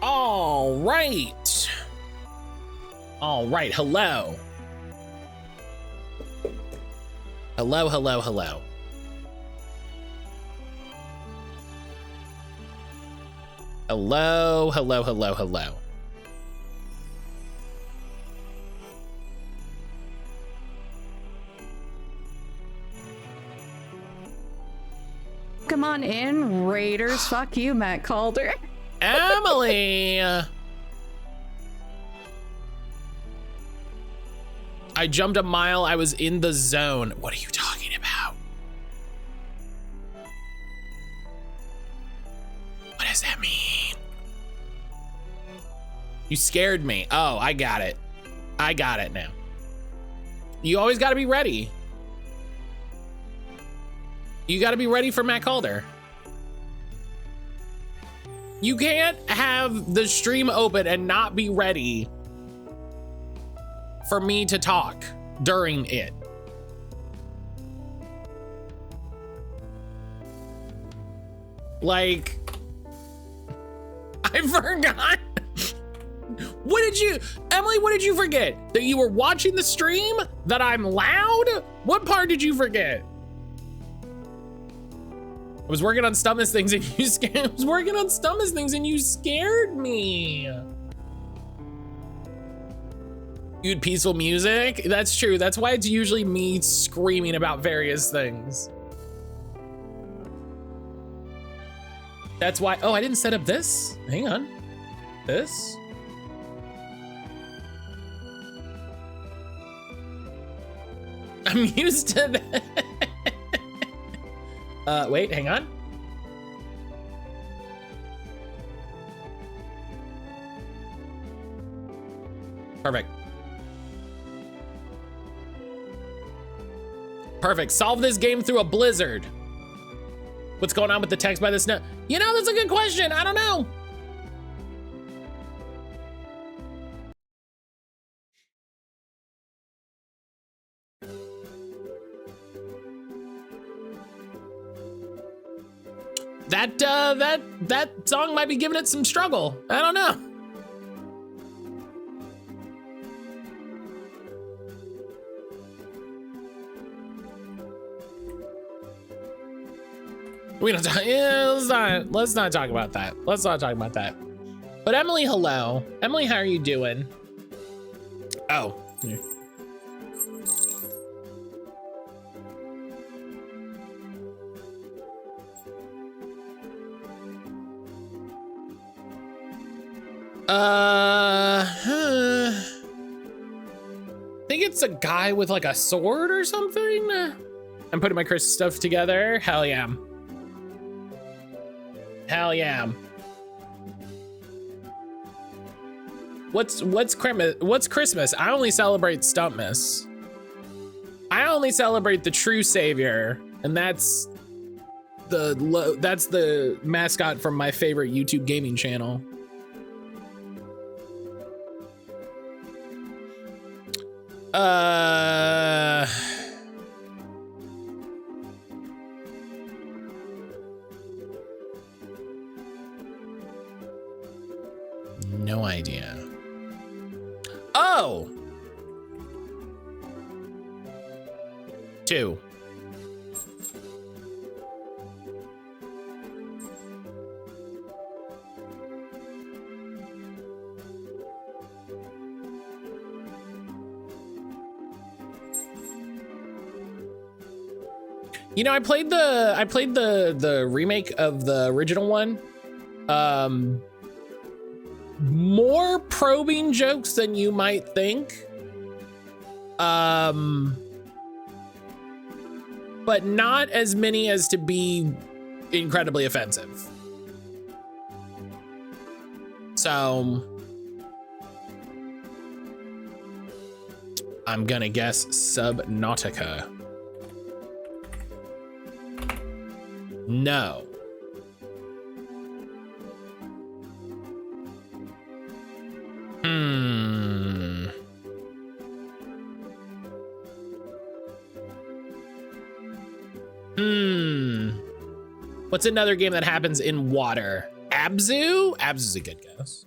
All right. All right, hello. Hello, hello, hello. Hello, hello, hello, hello. Come on in, Raiders. Fuck you, mattcaulder. Emily! I jumped a mile, I was in the zone. What are you talking about? What does that mean? You scared me. Oh, I got it. I got it now. You always gotta be ready. You gotta be ready for mattcaulder. You can't have the stream open and not be ready for me to talk during it. Like, I forgot. What did you, Emily, what did you forget? That you were watching the stream? That I'm loud? What part did you forget? I was working on Stumptmas things and you scared. I was working on Stumptmas things and you scared me. You had peaceful music? That's true. That's why it's usually me screaming about various things. That's why. Oh, I didn't set up this. Hang on. This. I'm used to that. Wait, hang on. Perfect. Perfect. Solve this game through a blizzard. What's going on with the text by the snow? You know, that's a good question. I don't know. That song might be giving it some struggle. I don't know. We don't talk. Yeah, let's not talk about that. Let's not talk about that. But Emily, hello. Emily, how are you doing? Oh. Here. I think it's a guy with like a sword or something. I'm putting my Christmas stuff together. Hell yeah. Hell yeah. What's Christmas? I only celebrate Stumptmas. I only celebrate the true savior, and that's the mascot from my favorite YouTube gaming channel. No idea. Oh! 2. You know, I played the remake of the original one. More probing jokes than you might think. But not as many as to be incredibly offensive. So I'm gonna guess Subnautica. No. What's another game that happens in water? Abzu? Abzu's a good guess.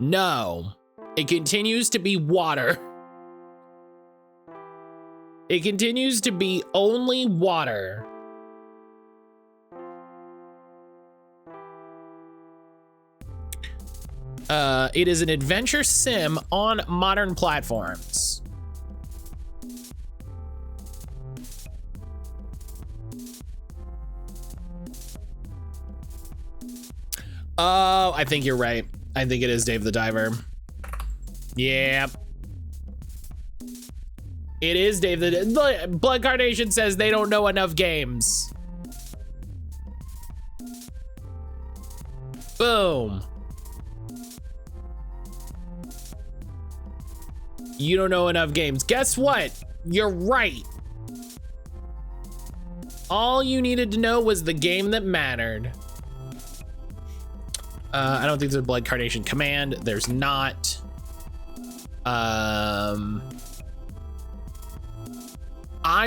No, it continues to be water. It continues to be only water. It is an adventure sim on modern platforms. Oh, I think you're right. I think it is Dave the Diver. Yeah. It is Dave the Blood Carnation says they don't know enough games. Boom. You don't know enough games. Guess what? You're right. All you needed to know was the game that mattered. I don't think there's a Blood Carnation command. There's not. I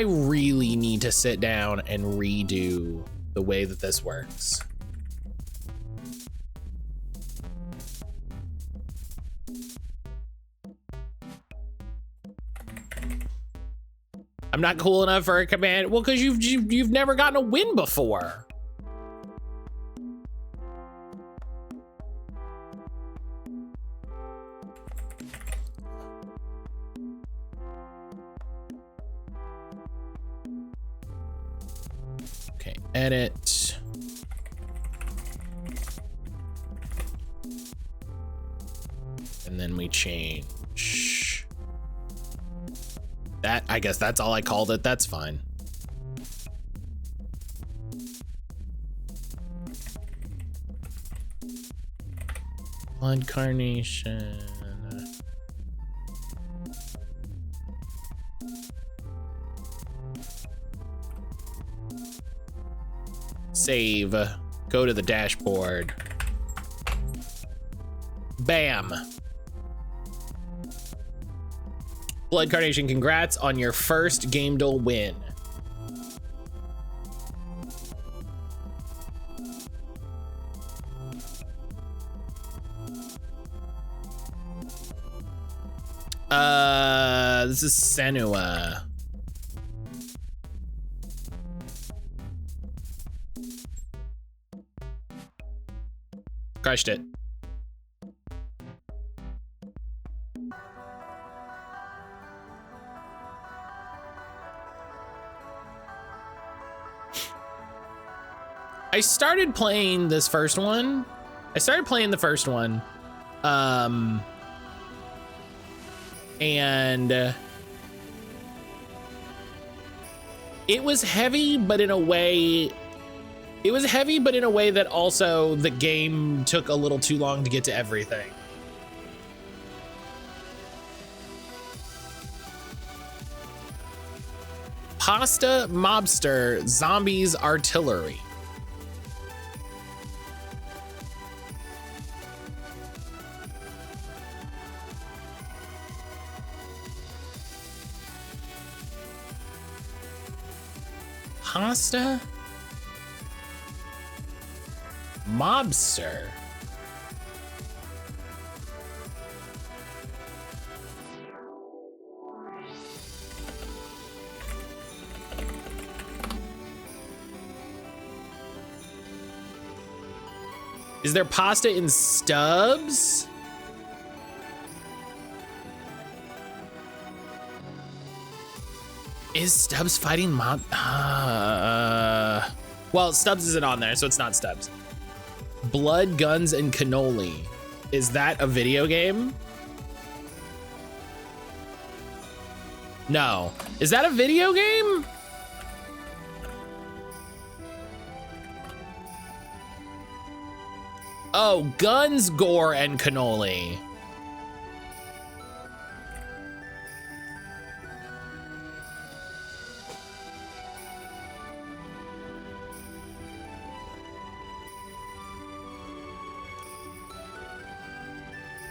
really need to sit down and redo the way that this works. I'm not cool enough for a command. Well, because you've never gotten a win before. Okay, edit. And then we change that. I guess that's all I called it. That's fine. Blood Carnation. Save. Go to the dashboard. Bam. Blood Carnation, congrats on your first Game Duel win. This is Senua. Crushed it. I started playing this first one. I started playing the first one. And it was heavy, but in a way, that also the game took a little too long to get to everything. Pasta Mobster Zombies Artillery. Pasta Mobster. Is there pasta in Stubbs? Is Stubbs fighting mob? Well, Stubbs isn't on there, so it's not Stubbs. Blood, Guns, and Cannoli. Is that a video game? No. Is that a video game? Oh, Guns, Gore, and Cannoli.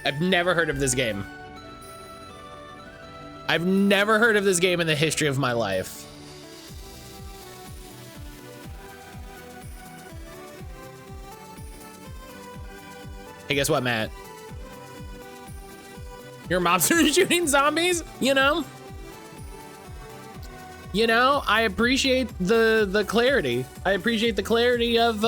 I've never heard of this game. I've never heard of this game in the history of my life. Hey, guess what, Matt? Your mobs are shooting zombies, you know? You know, I appreciate the clarity. I appreciate the clarity of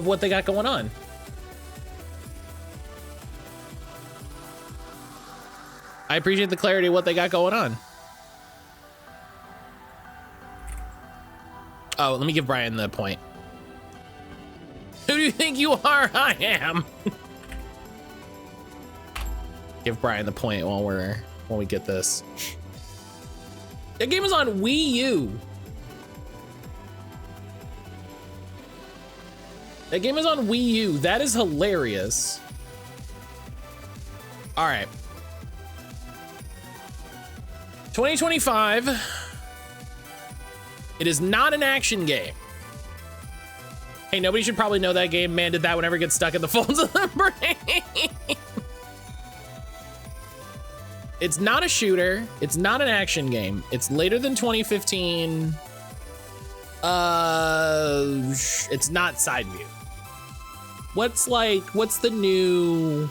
what they got going on. I appreciate the clarity of what they got going on. Oh, let me give Brian the point. Who do you think you are? I am. Give Brian the point when we get this. That game is on Wii U. That game is on Wii U. That is hilarious. All right. 2025. It is not an action game. Hey, nobody should probably know that game. Man, did that one ever get stuck in the folds of the brain? It's not a shooter. It's not an action game. It's later than 2015. It's not side view. What's the new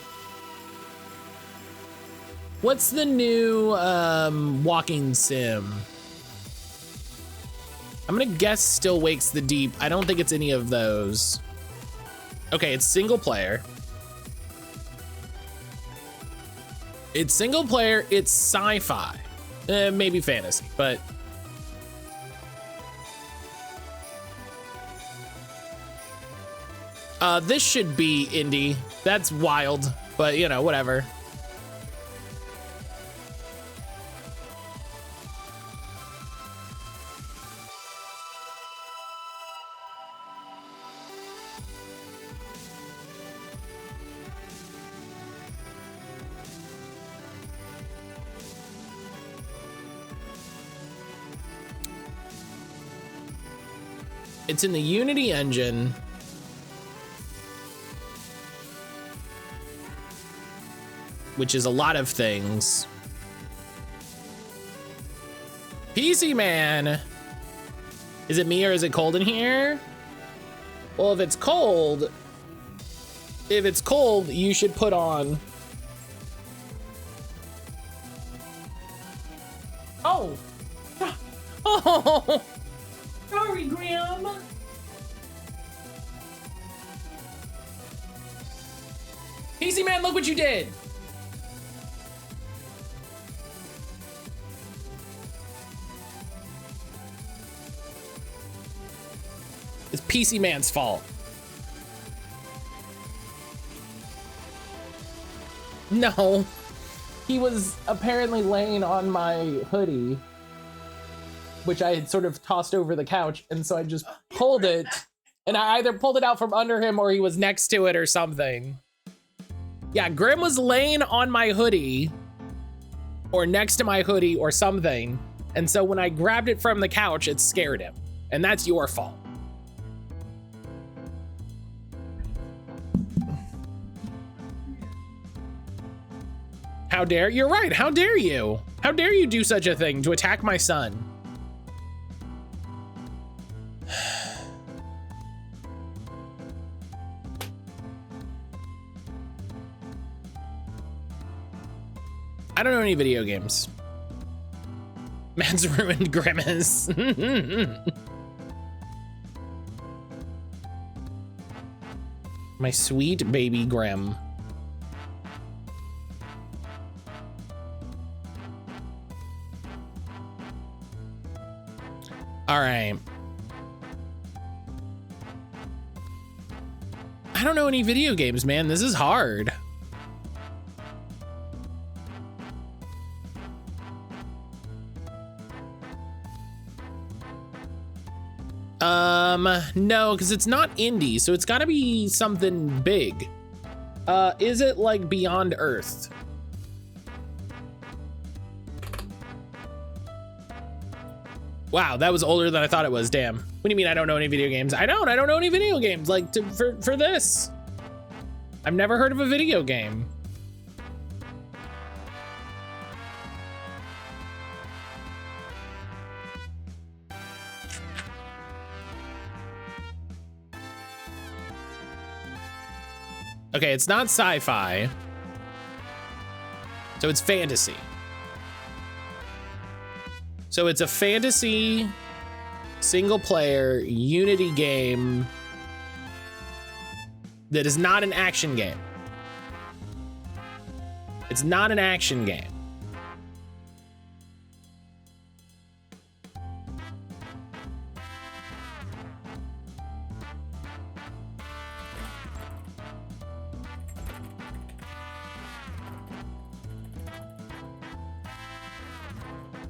walking sim? I'm gonna guess Still Wakes the Deep. I don't think it's any of those. Okay, it's single player. It's single player, it's sci-fi. Maybe fantasy, but this should be indie. That's wild, but you know, whatever. It's in the Unity engine. Which is a lot of things. PC Man. Is it me or is it cold in here? Well, if it's cold, you should put on. Oh. Oh. Sorry, Graham. PC Man, look what you did. It's PC Man's fault. No, he was apparently laying on my hoodie, which I had sort of tossed over the couch, and so I just pulled it, and I either pulled it out from under him or he was next to it or something. Yeah, Grim was laying on my hoodie or next to my hoodie or something, and so when I grabbed it from the couch, it scared him, and that's your fault. How dare, you're right, how dare you? How dare you do such a thing to attack my son? I don't know any video games. Man's ruined Grimace. My sweet baby Grim. All right. I don't know any video games, man. This is hard. No, because it's not indie, so it's got to be something big. Is it like Beyond Earth? Wow, that was older than I thought it was. Damn. What do you mean I don't know any video games? I don't know any video games like for this. I've never heard of a video game. Okay, it's not sci-fi. So it's fantasy. So it's a fantasy single player Unity game that is not an action game. It's not an action game.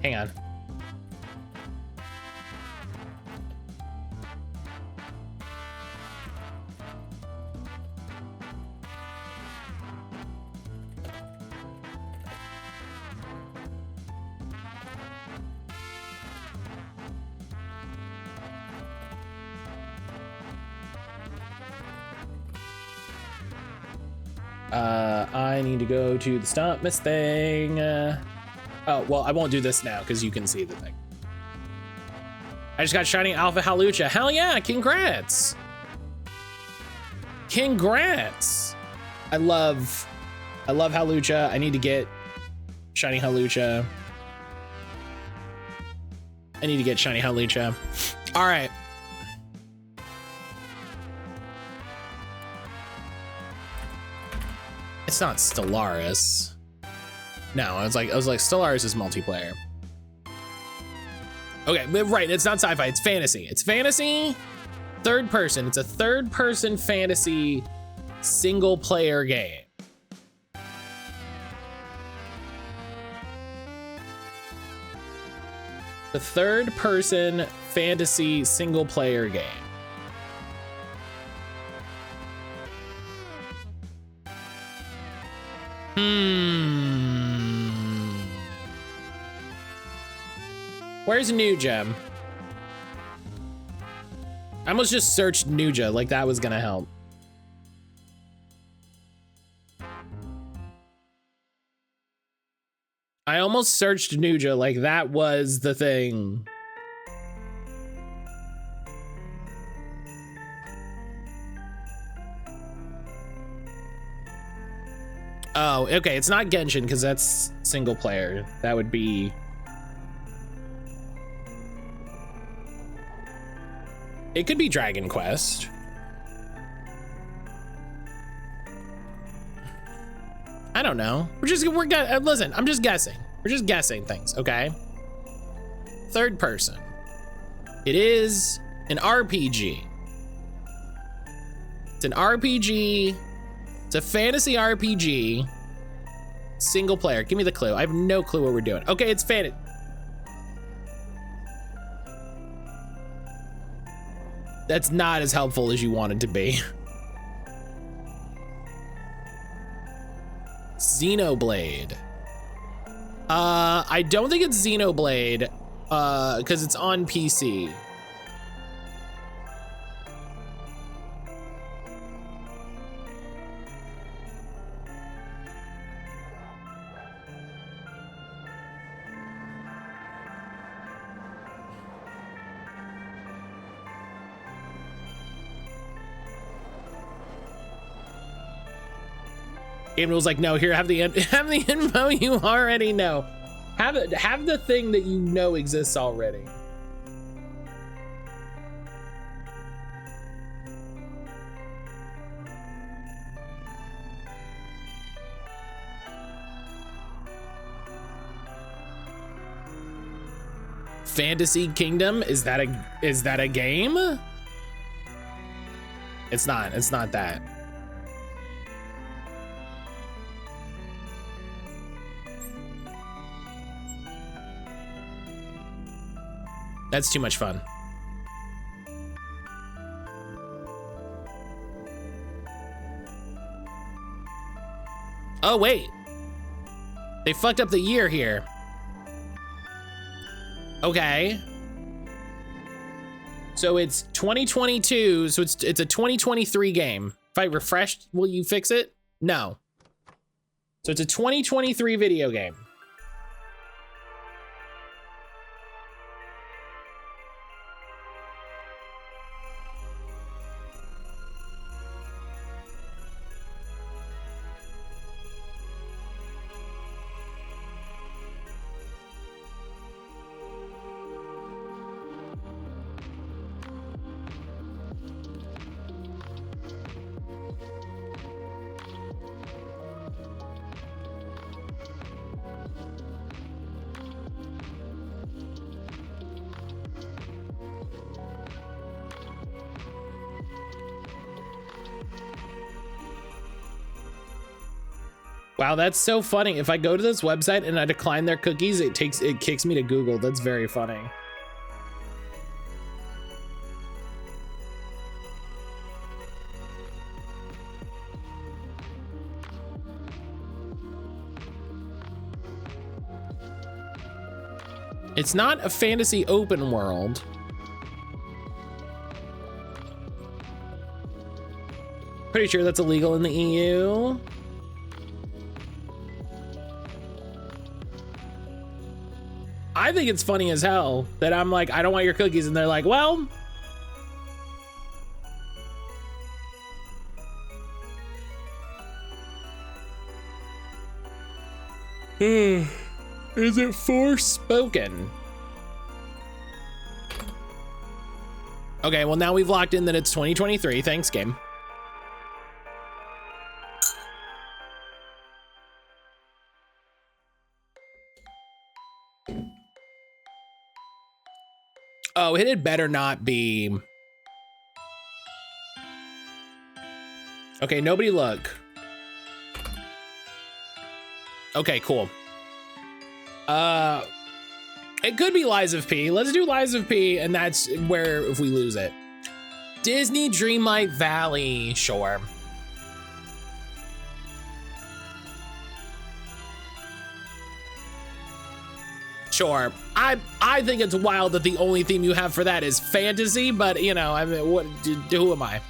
Hang on. I need to go to the Stumptmas thing. Oh, well, I won't do this now because you can see the thing. I just got shiny Alpha Halucha. Hell yeah, congrats. Congrats. I love Halucha. I need to get shiny Halucha. I need to get shiny Halucha. All right. It's not Stellaris. No, I was like Stellaris is multiplayer. Okay, but right, it's not sci-fi, it's fantasy. It's fantasy, third person. It's a third person fantasy single player game. The third person fantasy single player game. Where's Nuja? I almost just searched Nuja, like that was gonna help. I almost searched Nuja, like that was the thing. Oh, okay, it's not Genshin because that's single player. That would be... It could be Dragon Quest. I don't know. Listen, I'm just guessing. We're just guessing things, okay? Third person. It is an RPG. It's an RPG. It's a fantasy RPG. Single player. Give me the clue. I have no clue what we're doing. Okay, it's fantasy. That's not as helpful as you want it to be. Xenoblade. I don't think it's Xenoblade, because it's on PC. Game was like, no, here, have the info you already know. Have the thing that you know exists already. Fantasy Kingdom, is that a game? It's not that. That's too much fun. Oh, wait. They fucked up the year here. Okay. So it's 2022, so it's a 2023 game. If I refreshed, will you fix it? No. So it's a 2023 video game. Wow, that's so funny. If I go to this website and I decline their cookies, it kicks me to Google. That's very funny. It's not a fantasy open world. Pretty sure that's illegal in the EU. I think it's funny as hell that I'm like, I don't want your cookies, and they're like, well. Is it forspoken? Okay, well now we've locked in that it's 2023. Thanks, game. Oh, it had better not be. Okay, nobody look. Okay, cool. It could be Lies of P. Let's do Lies of P, and that's where if we lose it. Disney Dreamlight Valley, sure. Sure. I think it's wild that the only theme you have for that is fantasy, but you know, I mean, what? Who am I?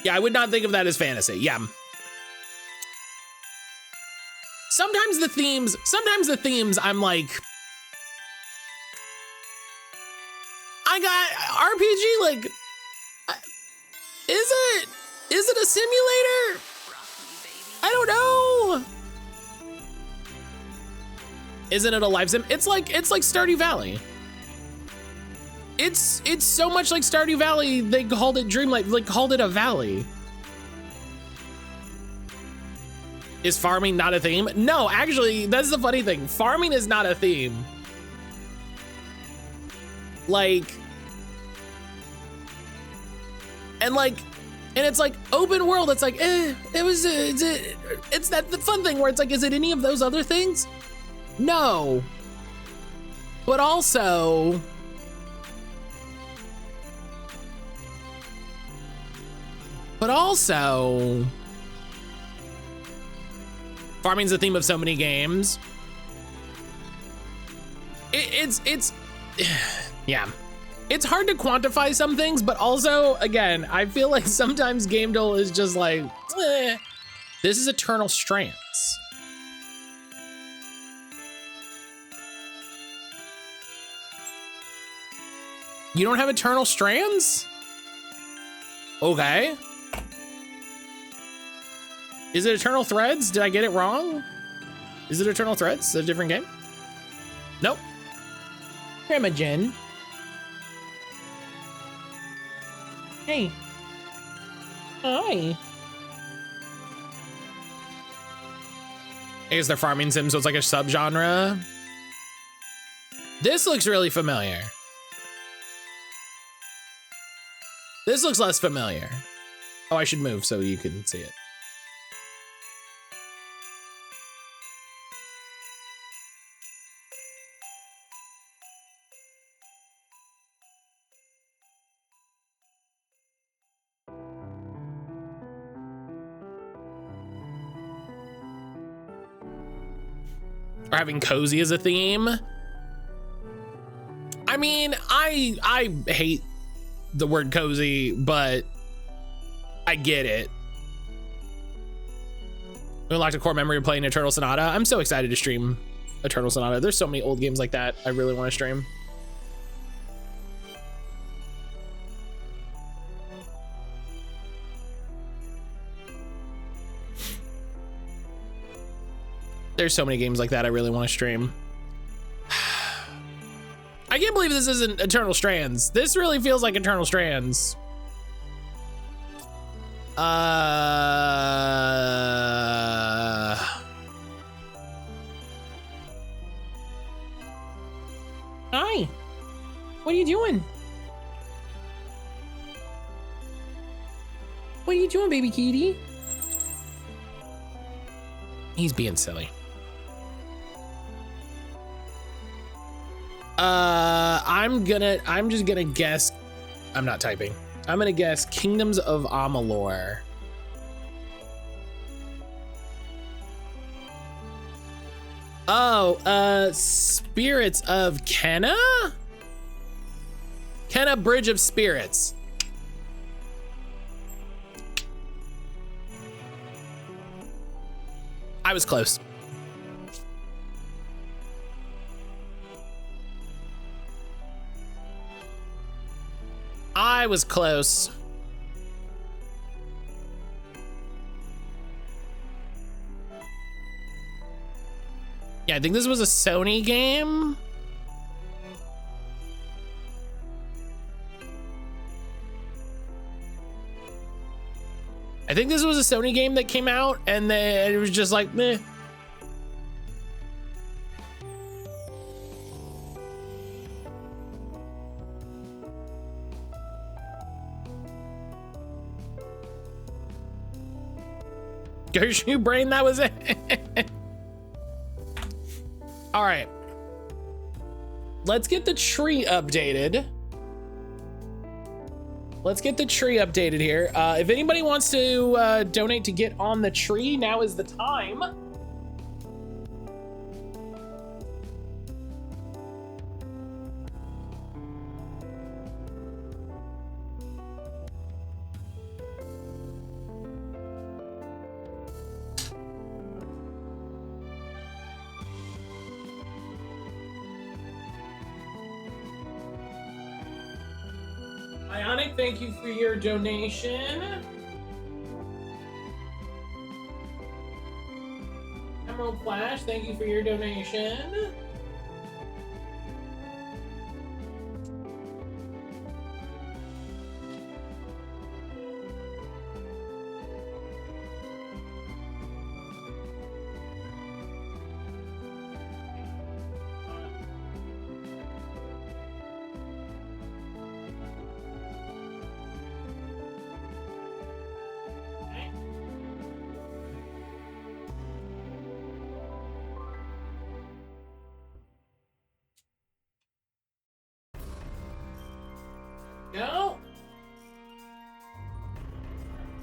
Yeah, I would not think of that as fantasy. Yeah. Sometimes the themes, I'm like, I got RPG, like, is it a simulator? I don't know. Isn't it a live sim? It's like Stardew Valley. It's so much like Stardew Valley, they called it Dreamlight, like called it a valley. Is farming not a theme? No, actually, that's the funny thing. Farming is not a theme. Like, and it's like open world. It's like, it's that the fun thing where it's like, is it any of those other things? No. But also, farming's the theme of so many games. It's yeah. It's hard to quantify some things, but also, again, I feel like sometimes Game Dole is just like, this is Eternal Strands. You don't have Eternal Strands? Okay. Is it Eternal Threads? Did I get it wrong? Is it Eternal Threads? Is it a different game? Nope. Grandma Jen. Hey. Hi. I guess they're farming sim, so it's like a subgenre. This looks really familiar. This looks less familiar. Oh, I should move so you can see it. Or having cozy as a theme. I mean, I hate the word cozy, but I get it. We unlocked a core memory of playing Eternal Sonata. I'm so excited to stream Eternal Sonata. There's so many old games like that I really want to stream. There's so many games like that I really want to stream. I can't believe this isn't Eternal Strands. This really feels like Eternal Strands. Hi. What are you doing? What are you doing, baby kitty? He's being silly. I'm just gonna guess. I'm not typing. I'm gonna guess Kingdoms of Amalur. Oh, Spirits of Kenna? Kenna Bridge of Spirits. I was close. I was close. Yeah, I think this was a Sony game. I think this was a Sony game that came out and then it was just like, meh. Gershu brain, that was it. All right. Let's get the tree updated. Let's get the tree updated here. If anybody wants to donate to get on the tree, now is the time. Ionic, thank you for your donation. Emerald Flash, thank you for your donation. Go.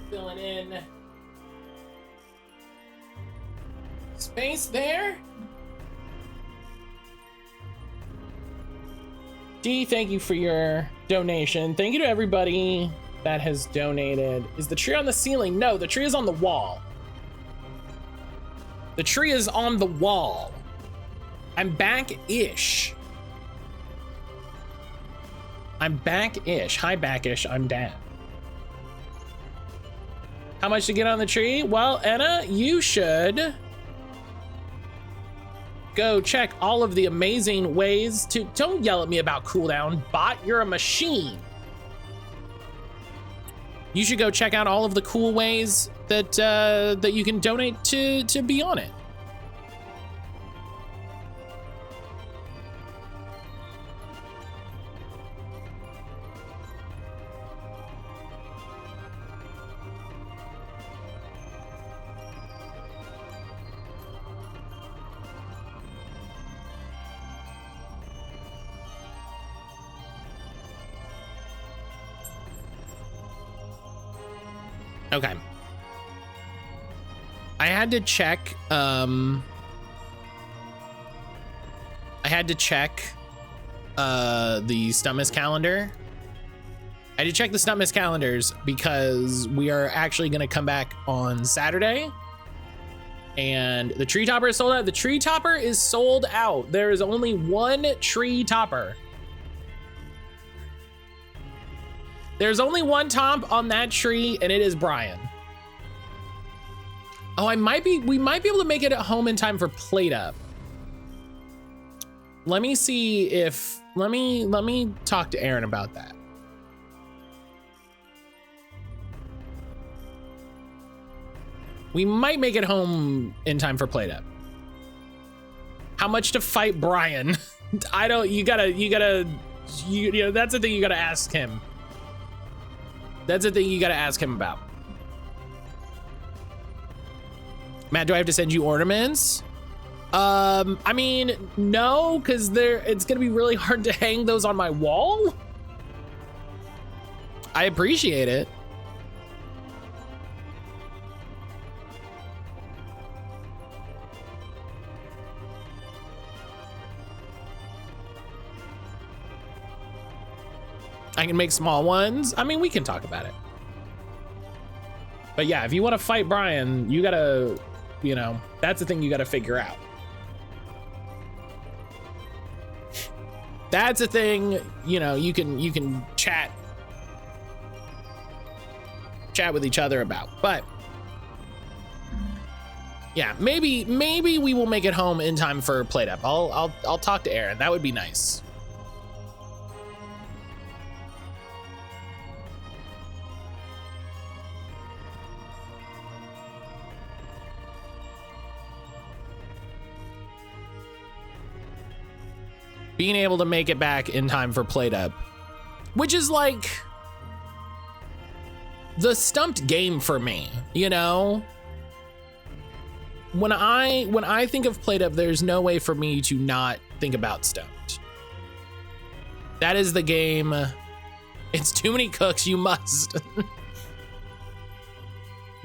Filling in space there. D, thank you for your donation. Thank you to everybody that has donated. Is the tree on the ceiling? No, the tree is on the wall. The tree is on the wall. I'm back-ish. I'm back-ish. Hi, back-ish. I'm down. How much to get on the tree? Well, Anna, you should go check all of the amazing ways to... Don't yell at me about cooldown, bot. You're a machine. You should go check out all of the cool ways that that you can donate to be on it. Okay. I had to check, the Stumptmas calendar. I had to check the Stumptmas calendars because we are actually going to come back on Saturday. And the tree topper is sold out. The tree topper is sold out. There is only one tree topper. There's only one top on that tree, and it is Brian. Oh, we might be able to make it at home in time for plate up. Let me see if, let me talk to Aaron about that. We might make it home in time for plate up. How much to fight Brian? I don't, you know, that's the thing you gotta ask him. That's the thing you gotta ask him about. Matt, do I have to send you ornaments? I mean, no, because it's gonna be really hard to hang those on my wall. I appreciate it. I can make small ones. I mean, we can talk about it. But yeah, if you want to fight Brian, you gotta, you know, that's the thing you gotta figure out. That's a thing, you know, you can chat with each other about. But yeah, maybe we will make it home in time for Plate Up. I'll talk to Aaron. That would be nice. Being able to make it back in time for Plate Up, which is like the stumped game for me, you know? When I think of Plate Up, there's no way for me to not think about Stumped. That is the game. It's too many cooks, you must.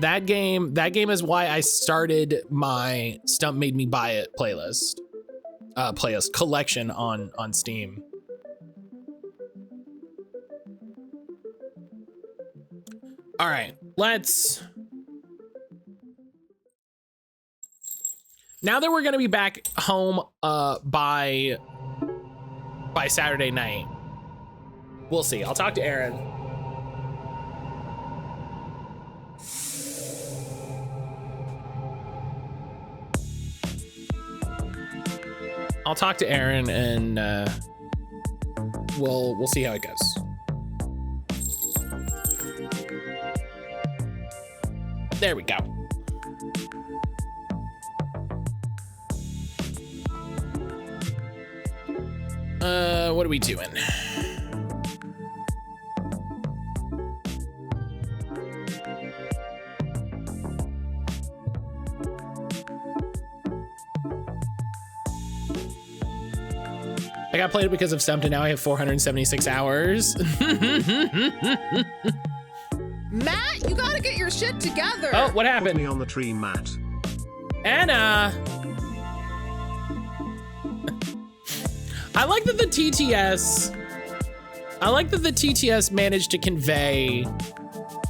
That game is why I started my Stump Made Me Buy It playlist collection on Steam. All right, now that we're gonna be back home by Saturday night, we'll see. I'll talk to Aaron. I'll talk to Aaron and we'll see how it goes. There we go. What are we doing? I got played it because of Stumped and now I have 476 hours. Matt, you gotta get your shit together. Oh, what happened? Put me on the tree, Matt. Anna. I like that the TTS managed to convey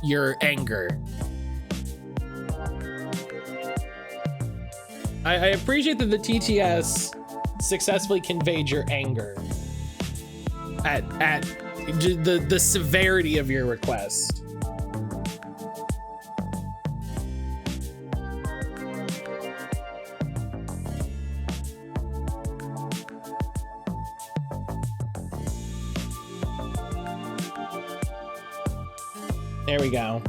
your anger. I appreciate that the TTS successfully conveyed your anger at the severity of your request. There we go.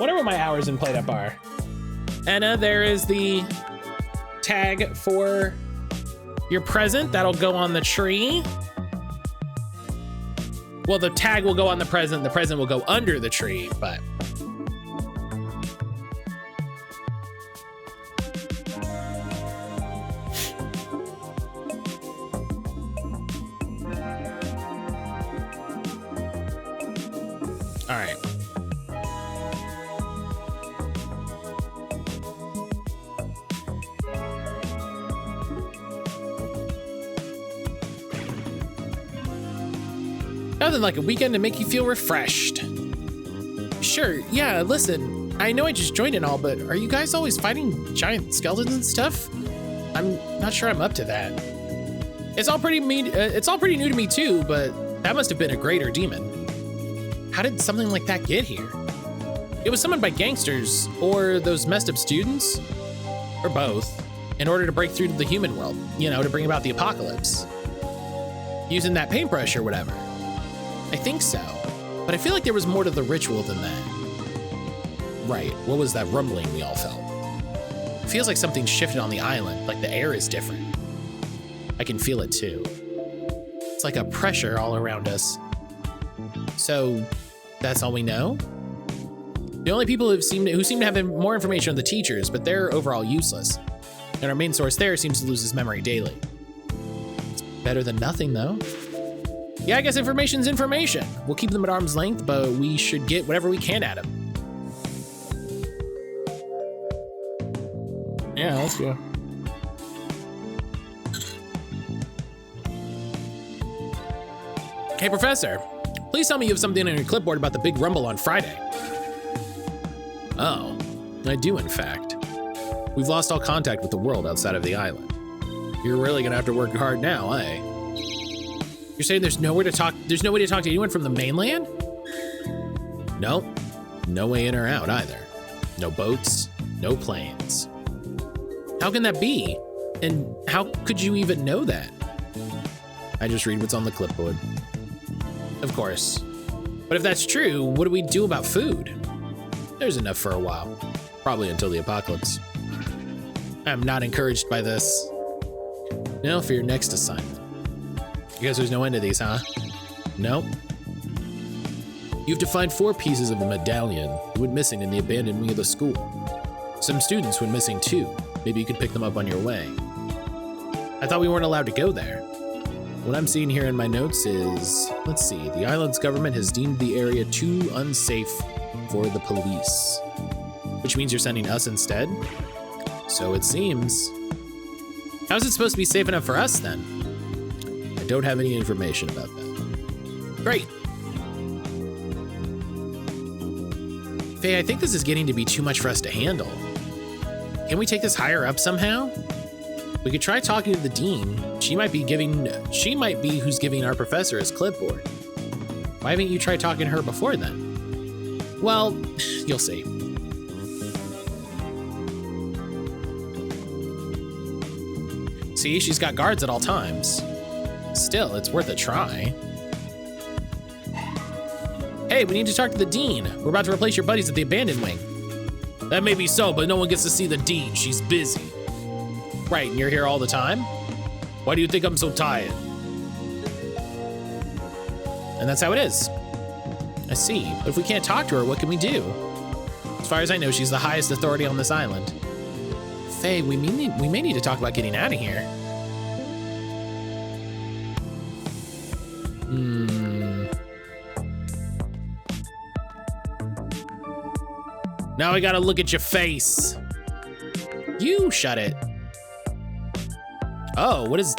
Wonder what my hours in Plate Up are. Anna, there is the tag for your present. That'll go on the tree. Well, the tag will go on the present will go under the tree, but. All right. Nothing like a weekend to make you feel refreshed. Sure, yeah, listen, I know I just joined and all, but are you guys always fighting giant skeletons and stuff? I'm not sure I'm up to that. It's all pretty new to me too, but that must have been a greater demon. How did something like that get here? It was summoned by gangsters or those messed up students, or both, in order to break through to the human world, you know, to bring about the apocalypse. Using that paintbrush or whatever. I think so, but I feel like there was more to the ritual than that. Right, what was that rumbling we all felt? It feels like something shifted on the island, like the air is different. I can feel it too. It's like a pressure all around us. So, that's all we know? The only people who seem to have more information are the teachers, but they're overall useless. And our main source there seems to lose his memory daily. It's better than nothing, though. Yeah, I guess information's information. We'll keep them at arm's length, but we should get whatever we can at him. Yeah, let's go. Hey, Professor. Please tell me you have something on your clipboard about the big rumble on Friday. Oh, I do, in fact. We've lost all contact with the world outside of the island. You're really gonna have to work hard now, eh? You're saying there's no way to talk to anyone from the mainland? Nope. No way in or out either. No boats, no planes. How can that be? And how could you even know that? I just read what's on the clipboard. Of course. But if that's true, what do we do about food? There's enough for a while. Probably until the apocalypse. I'm not encouraged by this. Now for your next assignment. I guess there's no end to these, huh? Nope. You have to find 4 pieces of a medallion that went missing in the abandoned wing of the school. Some students went missing too. Maybe you could pick them up on your way. I thought we weren't allowed to go there. What I'm seeing here in my notes is, let's see, the island's government has deemed the area too unsafe for the police. Which means you're sending us instead? So it seems. How's it supposed to be safe enough for us then? I don't have any information about that. Great. Faye, I think this is getting to be too much for us to handle. Can we take this higher up somehow? We could try talking to the dean. She might be who's giving our professor his clipboard. Why haven't you tried talking to her before then? Well, you'll see. See, she's got guards at all times. Still, it's worth a try. Hey, we need to talk to the dean. We're about to replace your buddies at the abandoned wing. That may be so, but no one gets to see the dean. She's busy. Right, and you're here all the time? Why do you think I'm so tired? And that's how it is. I see, but if we can't talk to her, what can we do? As far as I know, she's the highest authority on this island. Faye, we may need to talk about getting out of here. Now I gotta look at your face. You shut it. Oh, what's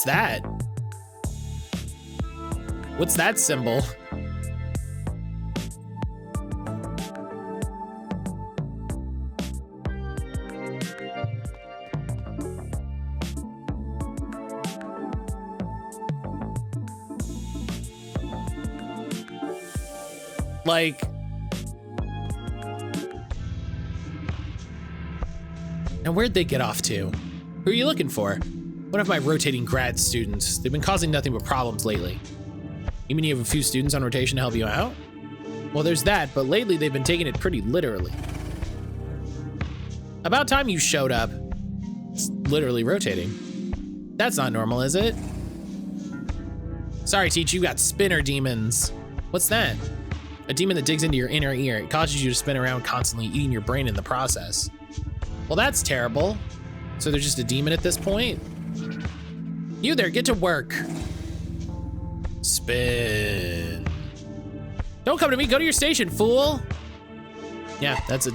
that? What's that symbol? Like, and where'd they get off to? Who are you looking for? One of my rotating grad students. They've been causing nothing but problems lately. You mean you have a few students on rotation to help you out? Well, there's that, but lately they've been taking it pretty literally. About time you showed up. It's literally rotating. That's not normal, is it? Sorry, Teach, you got spinner demons. What's that? A demon that digs into your inner ear. It causes you to spin around constantly, eating your brain in the process. Well, that's terrible. So there's just a demon at this point? You there, get to work. Spin. Don't come to me, go to your station, fool. Yeah, that's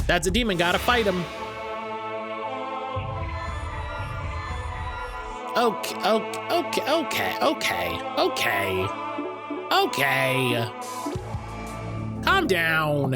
a demon, gotta fight him. Okay. Calm down.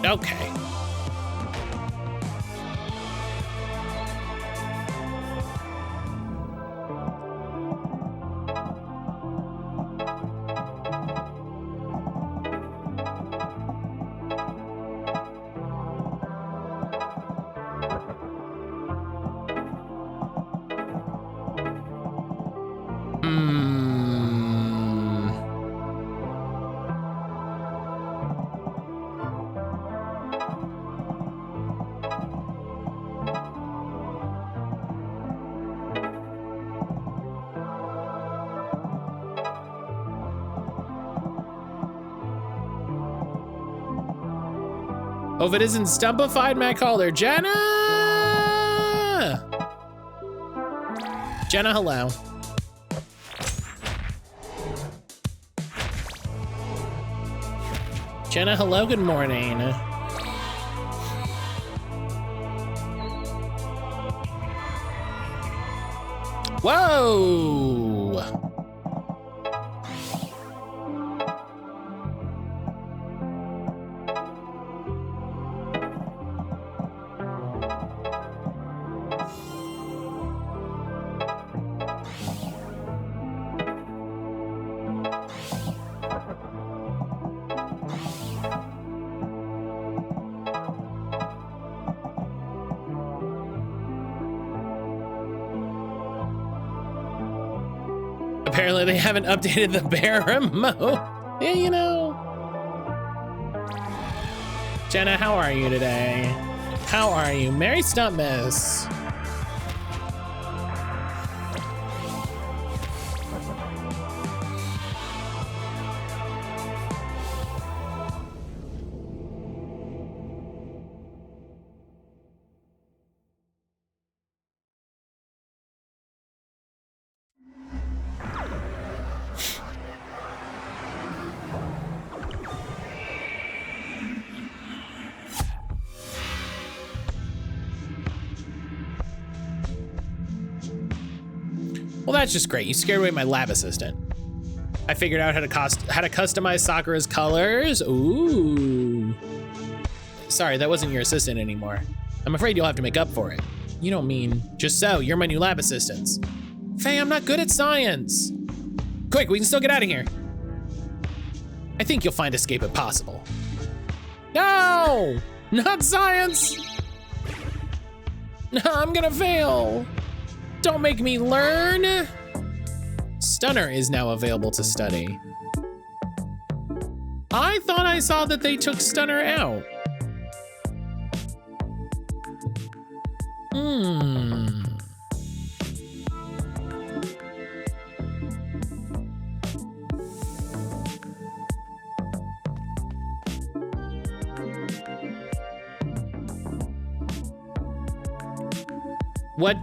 Okay. Oh, if it isn't stumpified mattcaulder, Jenna! Jenna, hello. Jenna, hello, good morning. Whoa! Apparently they haven't updated the bear remote. Yeah, you know. Jenna, how are you today? How are you? Merry Stumptmas. Well, that's just great. You scared away my lab assistant. I figured out how to customize Sakura's colors. Ooh. Sorry, that wasn't your assistant anymore. I'm afraid you'll have to make up for it. You don't mean, just so, you're my new lab assistants. Faye, I'm not good at science. Quick, we can still get out of here. I think you'll find escape impossible. No, not science. No, I'm gonna fail. Don't make me learn. Stunner is now available to study. I thought I saw that they took Stunner out.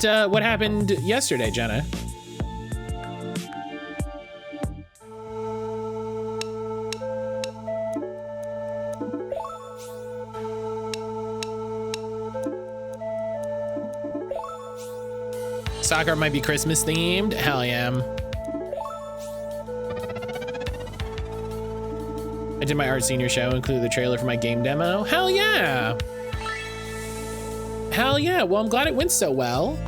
What happened yesterday, Jenna? Soccer might be Christmas themed. Hell yeah. I did my art senior show, included the trailer for my game demo. Hell yeah. Hell yeah, well, I'm glad it went so well.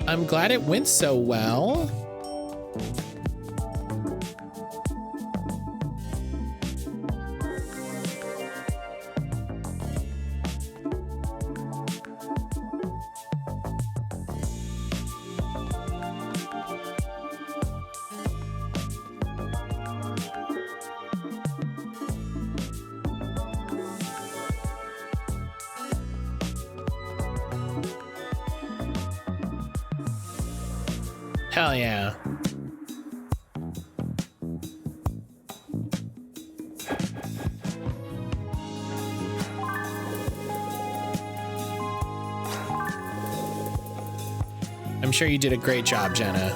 I'm glad it went so well. Hell yeah. I'm sure you did a great job, Jenna.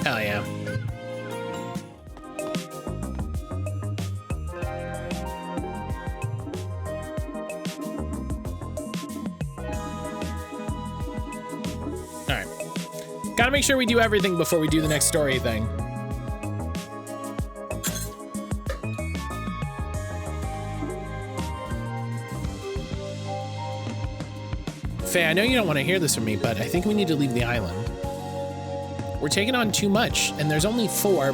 Hell yeah. Gotta make sure we do everything before we do the next story thing. Faye, I know you don't want to hear this from me, but I think we need to leave the island. We're taking on too much, and there's only 4,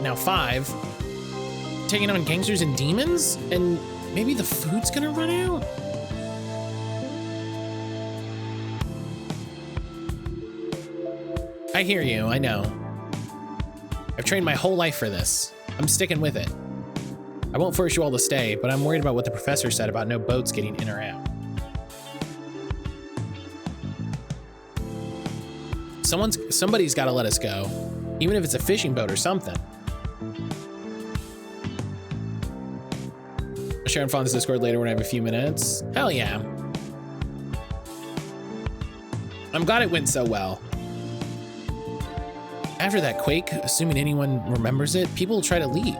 now 5. Taking on gangsters and demons? And maybe the food's gonna run out? I hear you, I know. I've trained my whole life for this. I'm sticking with it. I won't force you all to stay, but I'm worried about what the professor said about no boats getting in or out. Somebody's got to let us go, even if it's a fishing boat or something. I'll share and follow this Discord later when I have a few minutes. Hell yeah. I'm glad it went so well. After that quake, assuming anyone remembers it, people will try to leave.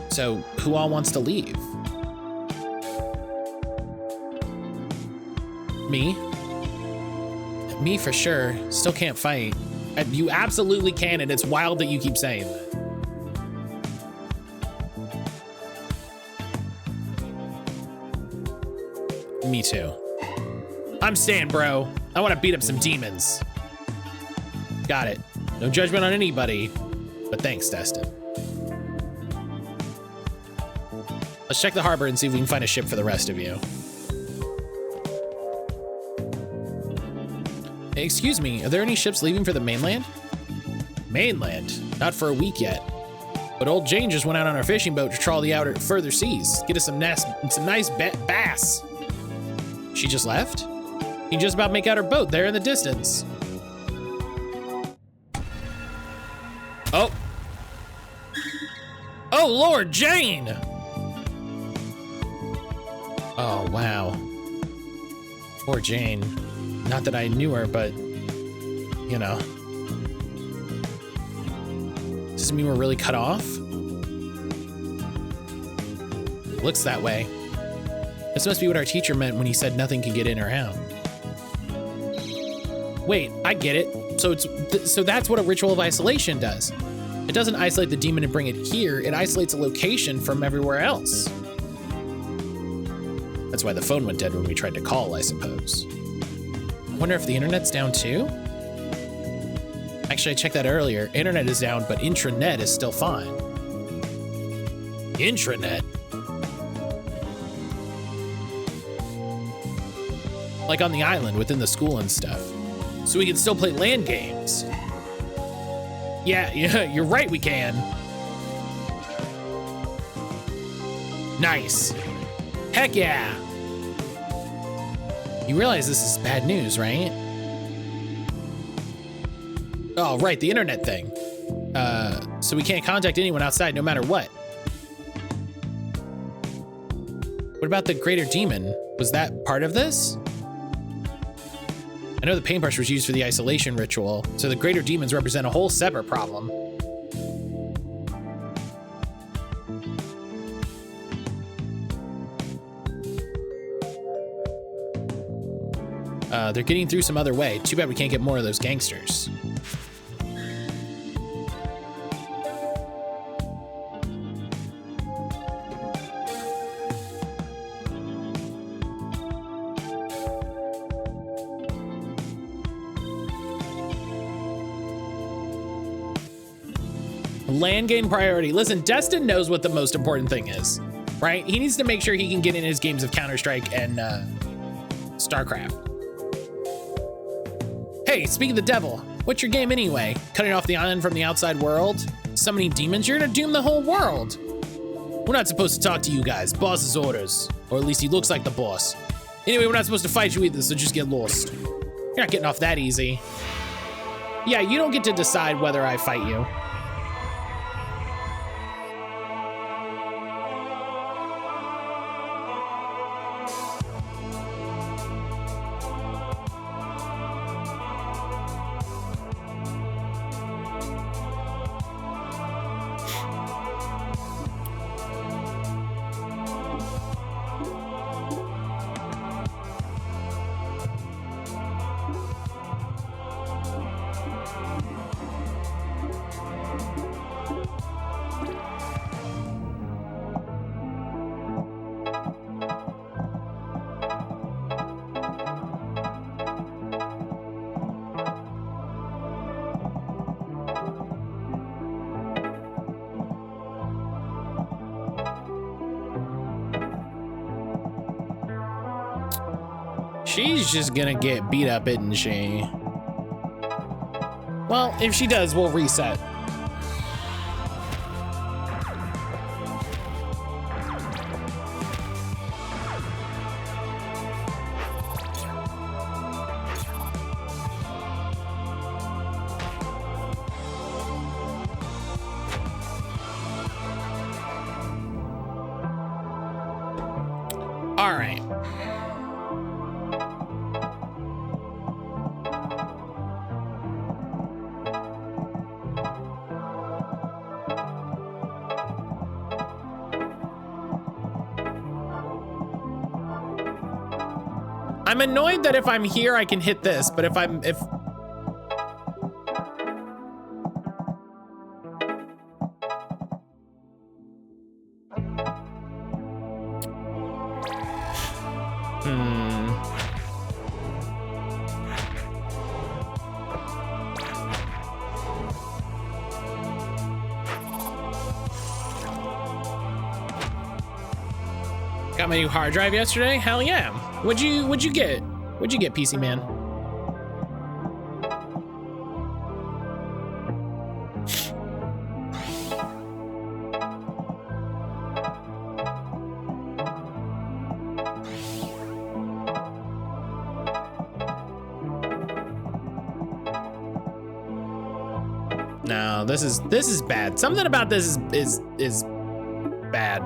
So who all wants to leave? Me? Me for sure. Still can't fight. You absolutely can, and it's wild that you keep saying that. Me too. I'm staying, bro. I want to beat up some demons. Got it. No judgment on anybody, but thanks, Destin. Let's check the harbor and see if we can find a ship for the rest of you. Hey, excuse me, are there any ships leaving for the mainland? Mainland? Not for a week yet. But old Jane just went out on our fishing boat to trawl the outer further seas. Get us some nice bass. She just left? You can just about make out her boat there in the distance. Oh. Oh, Lord, Jane! Oh, wow. Poor Jane. Not that I knew her, but, you know. Does this mean we're really cut off? Looks that way. This must be what our teacher meant when he said nothing can get in or out. Wait, I get it. So that's what a ritual of isolation does. It doesn't isolate the demon and bring it here. It isolates a location from everywhere else. That's why the phone went dead when we tried to call, I suppose. I wonder if the internet's down too? Actually, I checked that earlier. Internet is down, but intranet is still fine. Intranet? Like on the island within the school and stuff. So we can still play LAN games. Yeah, you're right, we can. Nice. Heck yeah. You realize this is bad news, right? Oh, right, the internet thing. So we can't contact anyone outside no matter what. What about the greater demon? Was that part of this? I know the paintbrush was used for the isolation ritual, so the greater demons represent a whole separate problem. They're getting through some other way. Too bad we can't get more of those gangsters. Land game priority. Listen, Destin knows what the most important thing is, right? He needs to make sure he can get in his games of Counter-Strike and StarCraft. Hey, speak of the devil, what's your game anyway? Cutting off the island from the outside world? Summoning demons? You're gonna doom the whole world. We're not supposed to talk to you guys. Boss's orders. Or at least he looks like the boss. Anyway, we're not supposed to fight you either, so just get lost. You're not getting off that easy. Yeah, you don't get to decide whether I fight you. She's just gonna get beat up, isn't she? Well, if she does, we'll reset. I'm annoyed that if I'm here, I can hit this, but if got my new hard drive yesterday? Hell yeah. What'd you get? What'd you get, PC man? No, this is bad. Something about this is bad.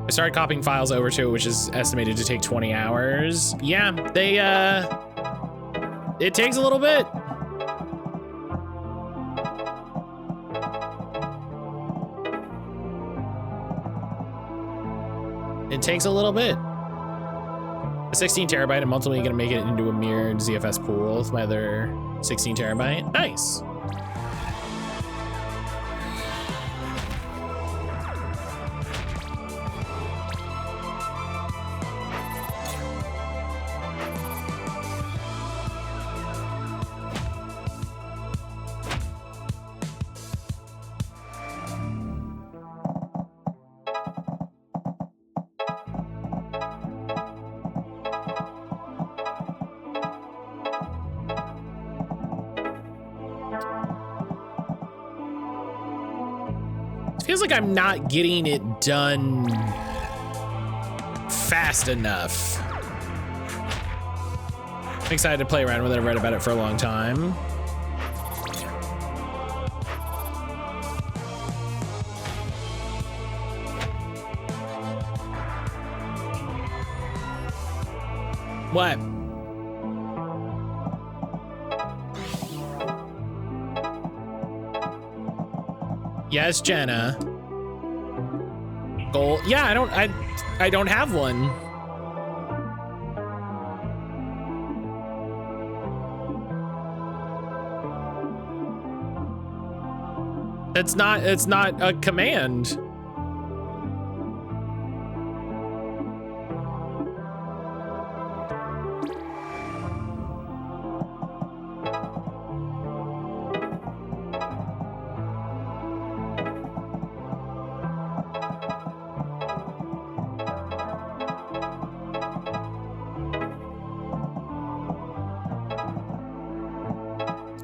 I started copying files over to it, which is estimated to take 20 hours. Yeah, it takes a little bit. It takes a little bit. A 16 terabyte, I'm ultimately gonna make it into a mirrored ZFS pool with my other 16 terabyte. Nice. Feels like I'm not getting it done fast enough. I'm excited to play around with it. I've read about it for a long time. What? Yes, Jenna. Goal. Yeah, I don't have one. It's not a command.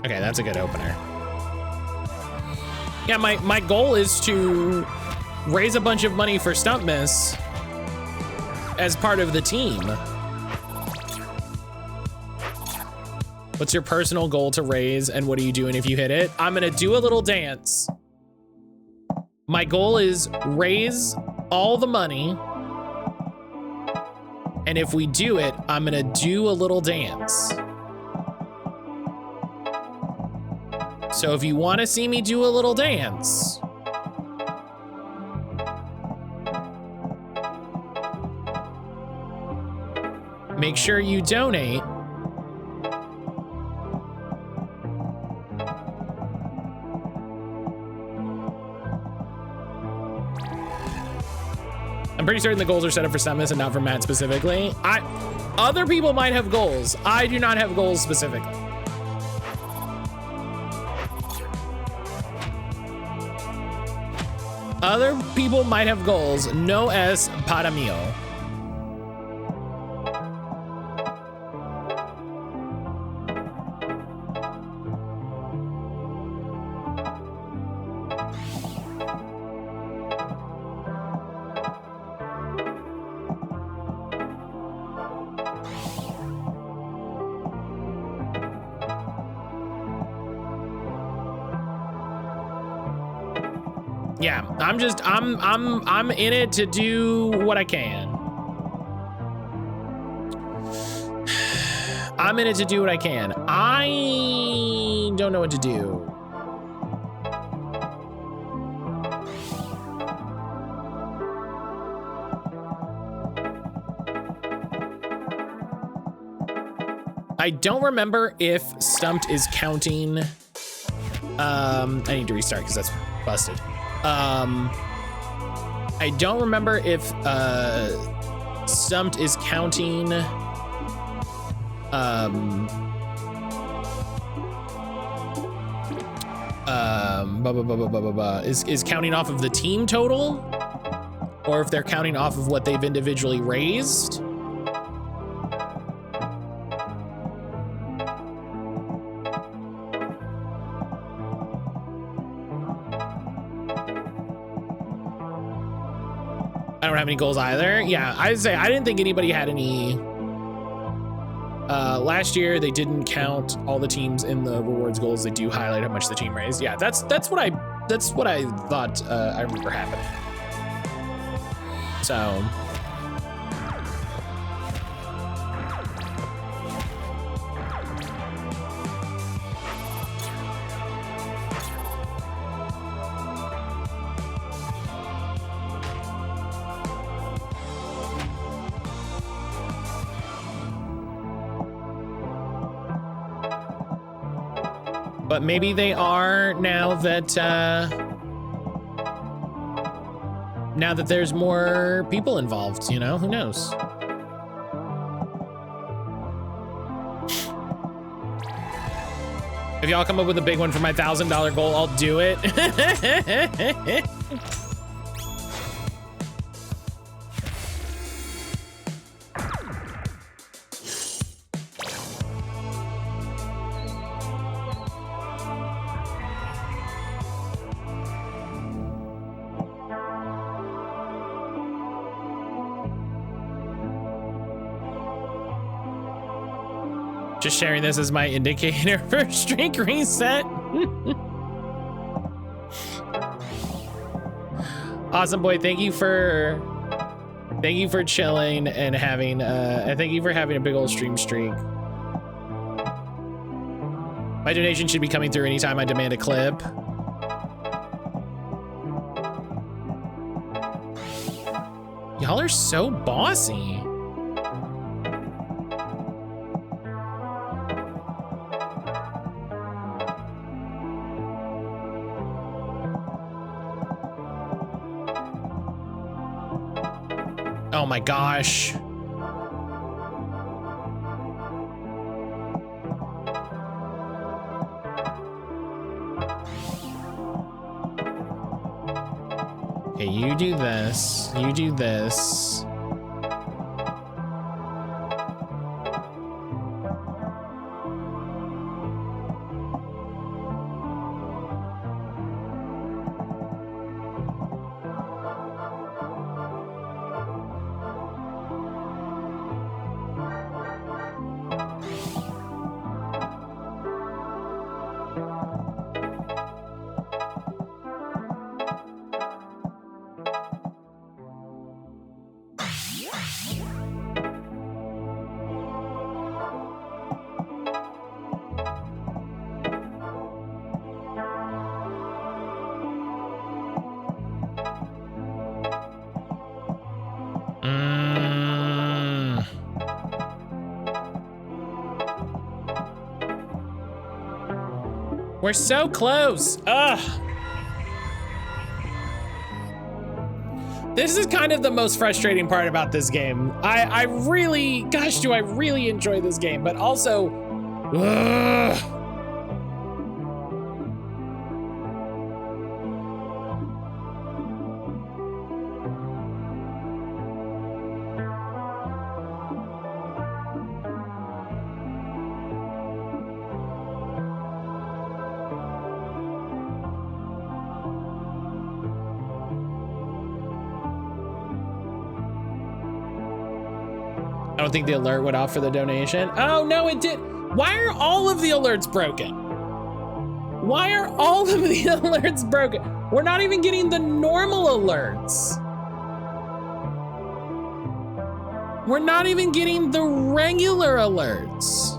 Okay, that's a good opener. Yeah, my goal is to raise a bunch of money for Stumptmas as part of the team. What's your personal goal to raise, and what are you doing if you hit it? I'm gonna do a little dance. My goal is raise all the money, and if we do it, I'm gonna do a little dance. So if you want to see me do a little dance, make sure you donate. I'm pretty certain the goals are set up for Stumptmas and not for Matt specifically. Other people might have goals. I do not have goals specifically. Other people might have goals. No es para mío. Yeah, I'm in it to do what I can. I'm in it to do what I can. I don't know what to do. I don't remember if Stumped is counting. I need to restart because that's busted. I don't remember if Stumped is counting. Is counting off of the team total, or if they're counting off of what they've individually raised. I don't have any goals either. Yeah, I'd say I didn't think anybody had any. Last year they didn't count all the teams in the rewards goals. They do highlight how much the team raised. Yeah, that's what I thought I remember happening. So. But maybe they are now that there's more people involved, you know, who knows? If y'all come up with a big one for my $1,000 goal, I'll do it. Just sharing this as my indicator for streak reset. Awesome boy, thank you for chilling and having thank you for having a big old stream streak. My donation should be coming through anytime I demand a clip. Y'all are so bossy. Oh my gosh. Okay, you do this. You do this. We're so close. Ugh. This is kind of the most frustrating part about this game. I really, gosh, do I really enjoy this game, but also, ugh. I don't think the alert went off for the donation. Oh no, it did. Why are all of the alerts broken? Why are all of the alerts broken? We're not even getting the normal alerts. We're not even getting the regular alerts.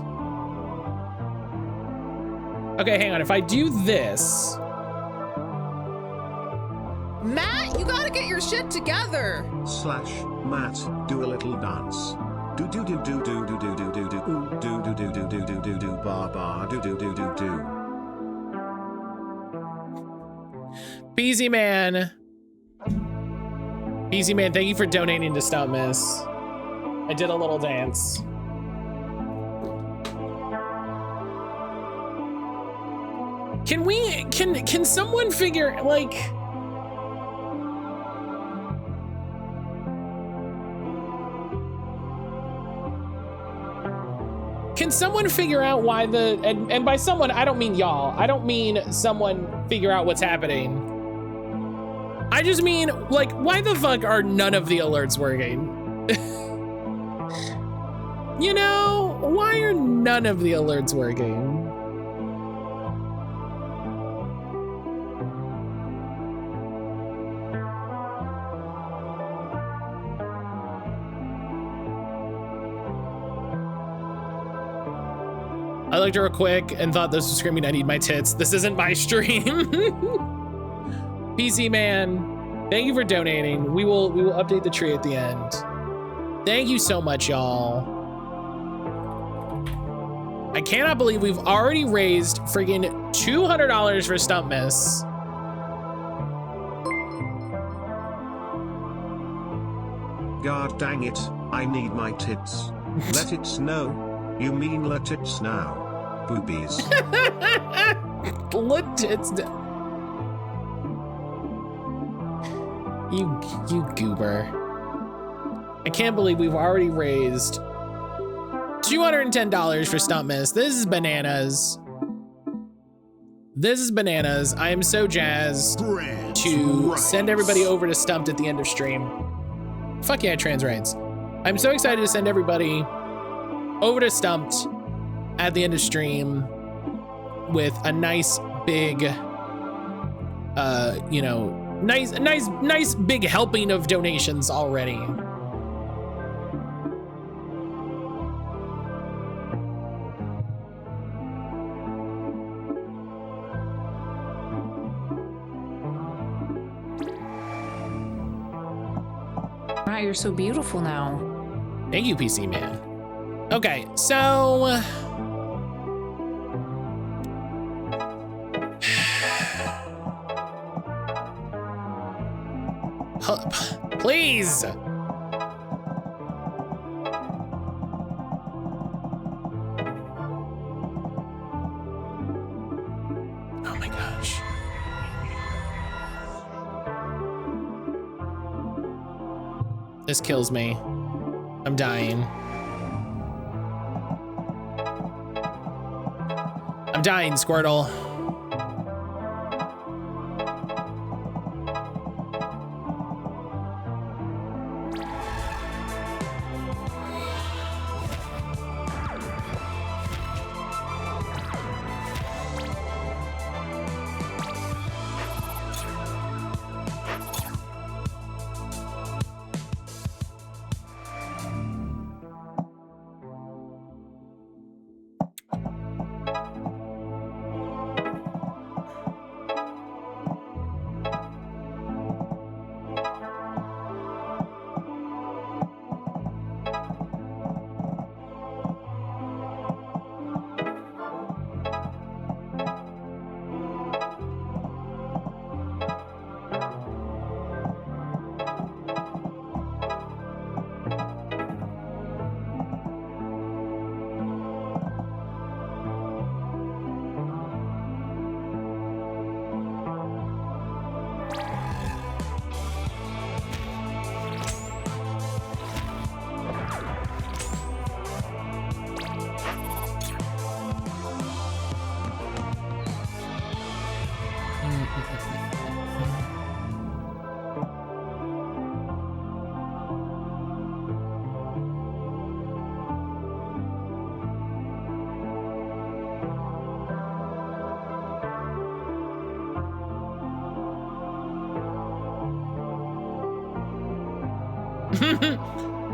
Okay, hang on. If I do this. Matt, you gotta get your shit together. /Matt, do a little dance. Do do do do do do do do do do do do do do do do do do ba ba do do do do do. Beezy Man. Beezy Man, thank you for donating to Stumptmas. I did a little dance. Can someone figure, like, can someone figure out why the, and by someone, I don't mean y'all. I don't mean someone figure out what's happening. I just mean, like, why the fuck are none of the alerts working? You know, why are none of the alerts working? I looked real quick and thought this was screaming, I need my tits. This isn't my stream. PC Man, thank you for donating. We will update the tree at the end. Thank you so much, y'all. I cannot believe we've already raised friggin' $200 for Stumptmas. God dang it, I need my tits. Let it snow. You mean let it snow. Boobies. Let it snow. You goober. I can't believe we've already raised $210 for Stumptmas. This is bananas. This is bananas. I am so jazzed to send everybody over to Stumped at the end of stream. Fuck yeah, trans rights. I'm so excited to send everybody over to Stumped at the end of stream with a nice big, you know, nice big helping of donations already. Wow, you're so beautiful now. Thank you, PC Man. Okay, so please. Oh my gosh. This kills me. I'm dying. I'm dying, Squirtle.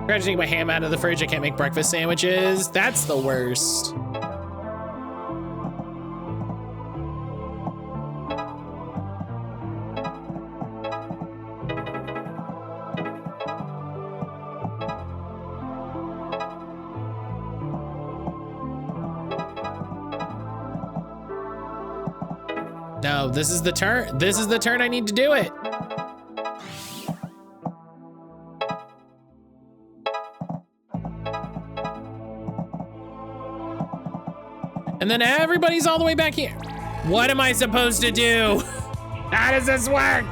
Forgot to take my ham out of the fridge. I can't make breakfast sandwiches. That's the worst. No, this is the turn. This is the turn I need to do it. And then everybody's all the way back here. What am I supposed to do? How does this work?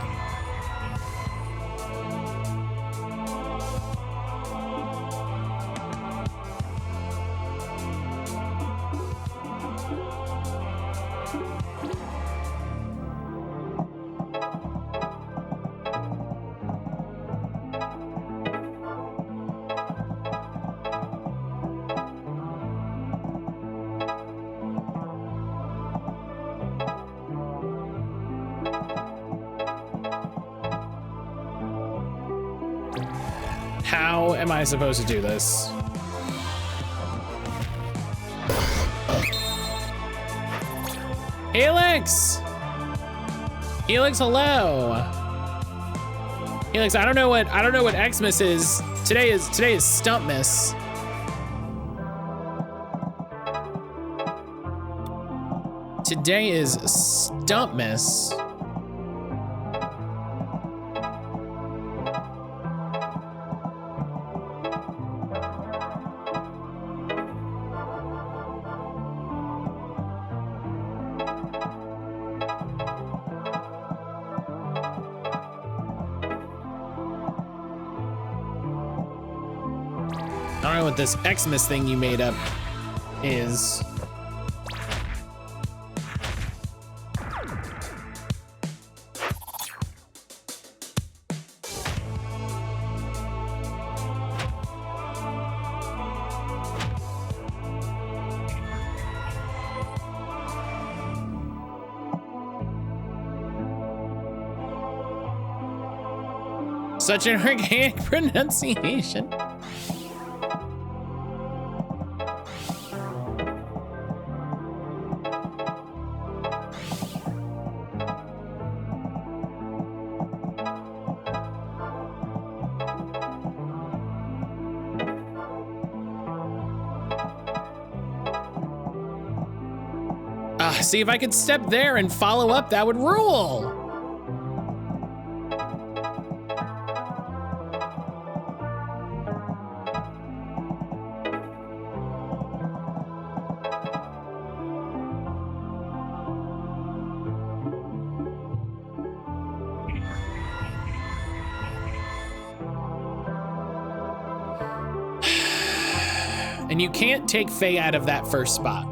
How am I supposed to do this? Helix! Helix, hello. Helix, I don't know what Xmas is. Today is Stumptmas. Today is Stumptmas. I don't know what this Xmas thing you made up is. Such an organic pronunciation. See, if I could step there and follow up, that would rule. And you can't take Faye out of that first spot.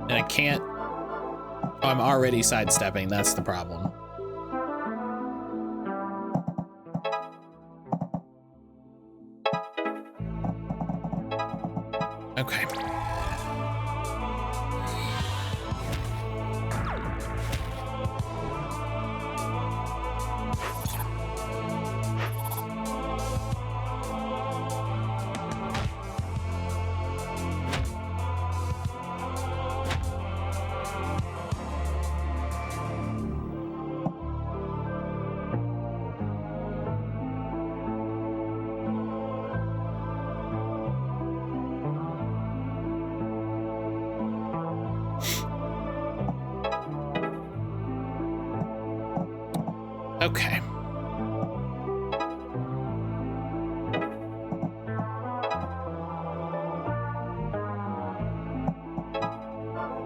And I can't. Oh, I'm already sidestepping. That's the problem. Okay. Okay.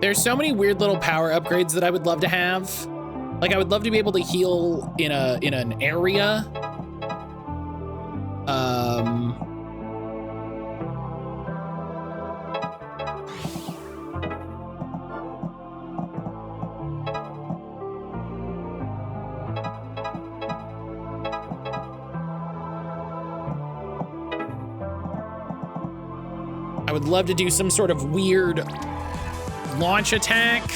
There's so many weird little power upgrades that I would love to have. Like, I would love to be able to heal in an area. I would love to do some sort of weird launch attack.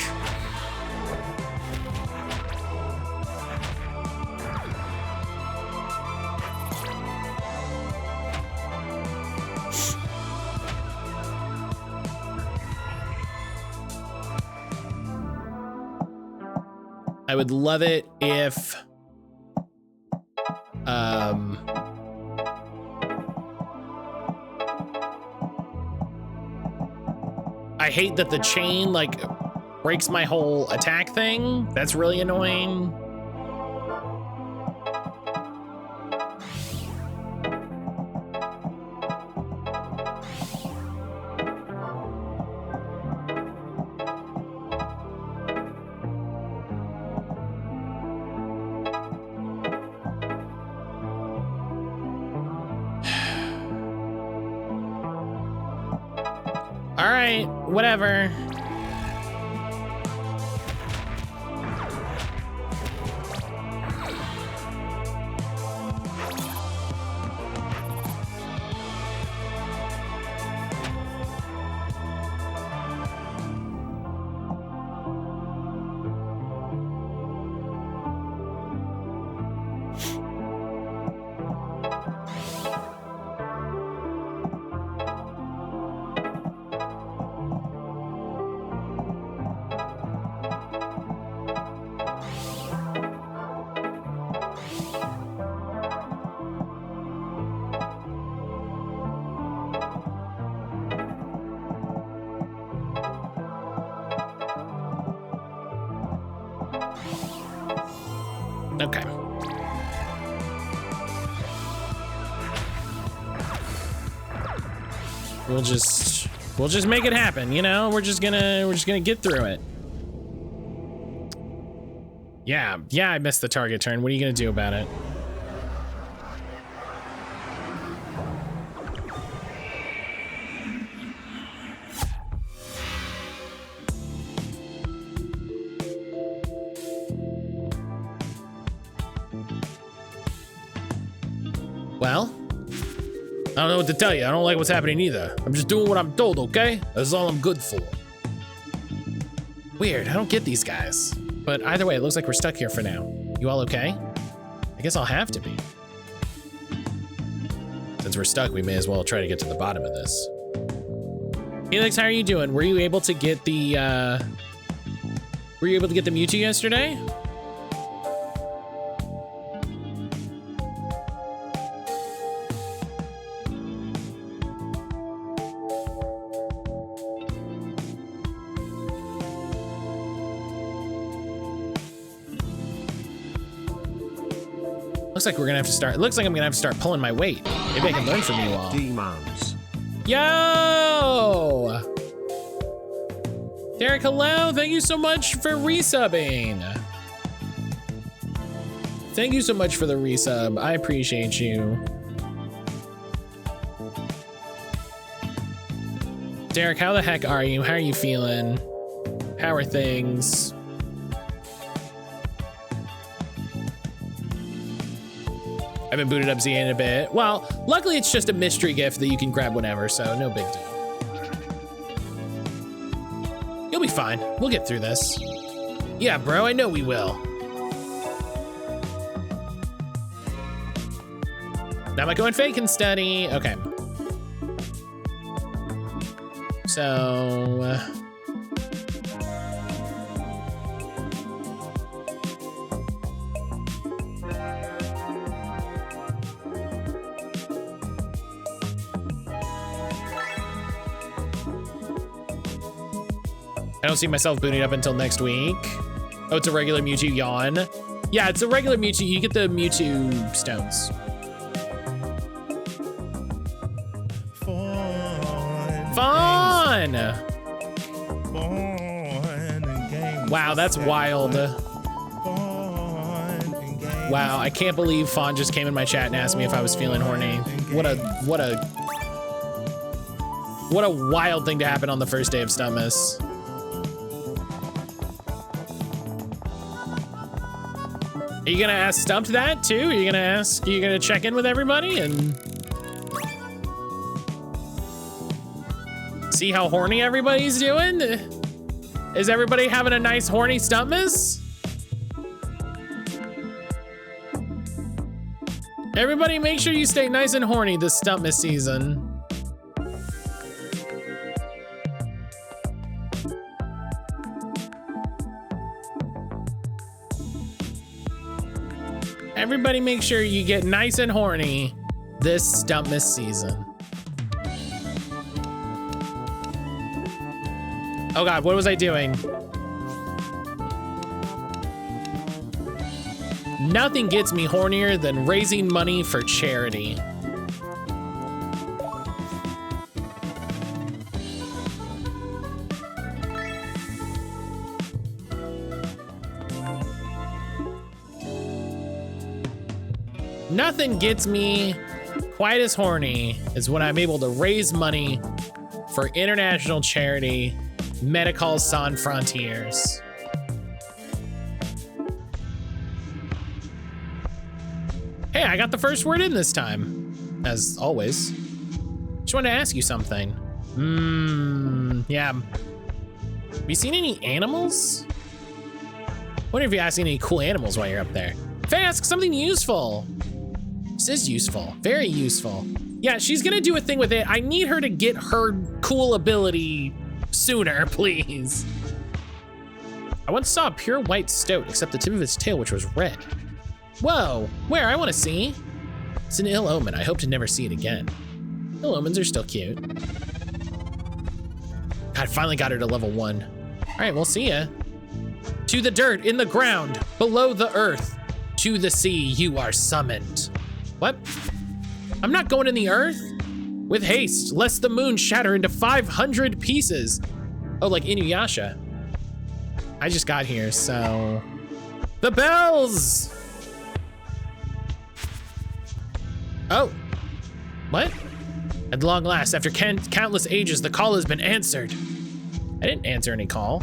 I would love it if I hate that the chain like breaks my whole attack thing. That's really annoying. All right, whatever. Okay. We'll just make it happen, you know? We're just gonna get through it. Yeah, I missed the target turn. What are you gonna do about it? Well, I don't know what to tell you. I don't like what's happening either. I'm just doing what I'm told, okay? That's all I'm good for. Weird, I don't get these guys. But either way, it looks like we're stuck here for now. You all okay? I guess I'll have to be. Since we're stuck, we may as well try to get to the bottom of this. Felix, how are you doing? Were you able to get the, Mewtwo yesterday? Looks like we're gonna have to start. It looks like I'm gonna have to start pulling my weight. Maybe I can learn from you all. Demons. Yo! Derek, hello. Thank you so much for resubbing. Thank you so much for the resub. I appreciate you. Derek, how the heck are you? How are you feeling? How are things? I haven't booted up Z in a bit. Well, luckily it's just a mystery gift that you can grab whenever, so no big deal. You'll be fine. We'll get through this. Yeah, bro, I know we will. Now am I going fake and study? Okay. So, I don't see myself booting up until next week. Oh, it's a regular Mewtwo yawn. Yeah, it's a regular Mewtwo. You get the Mewtwo stones. Fun! Wow, that's wild. Wow, I can't believe Fawn just came in my chat and asked me if I was feeling horny. What a wild thing to happen on the first day of Stumptmas. Are you gonna ask Stumped that too? Are you gonna check in with everybody and see how horny everybody's doing? Is everybody having a nice horny Stumptmas? Everybody make sure you stay nice and horny this Stumptmas season. Everybody make sure you get nice and horny this Stumptmas season. Oh God, what was I doing? Nothing gets me hornier than raising money for charity. Nothing gets me quite as horny as when I'm able to raise money for international charity Medical Sans Frontiers. Hey, I got the first word in this time, as always. Just wanted to ask you something. Yeah. Have you seen any animals? Wonder if you asked any cool animals while you're up there. Faye, ask something useful. This is useful, very useful. Yeah, she's gonna do a thing with it. I need her to get her cool ability sooner, please. I once saw a pure white stoat, except the tip of its tail, which was red. Whoa, where? I wanna see. It's an ill omen. I hope to never see it again. Ill omens are still cute. God, finally got her to level 1. All right, we'll see ya. To the dirt, in the ground, below the earth, to the sea you are summoned. What? I'm not going in the earth? With haste, lest the moon shatter into 500 pieces. Oh, like Inuyasha. I just got here, so... The bells! Oh. What? At long last, after countless ages, the call has been answered. I didn't answer any call.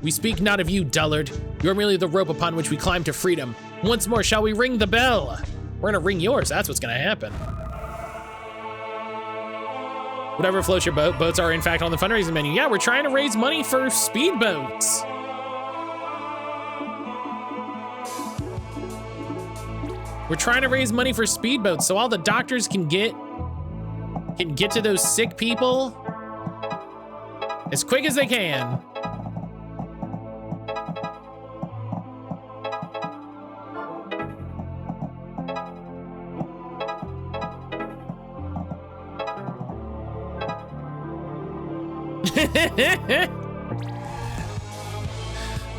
We speak not of you, dullard. You're merely the rope upon which we climb to freedom. Once more, shall we ring the bell? We're gonna ring yours, that's what's gonna happen. Whatever floats your boat, boats are in fact on the fundraising menu. Yeah, we're trying to raise money for speedboats. We're trying to raise money for speedboats so all the doctors can get to those sick people as quick as they can.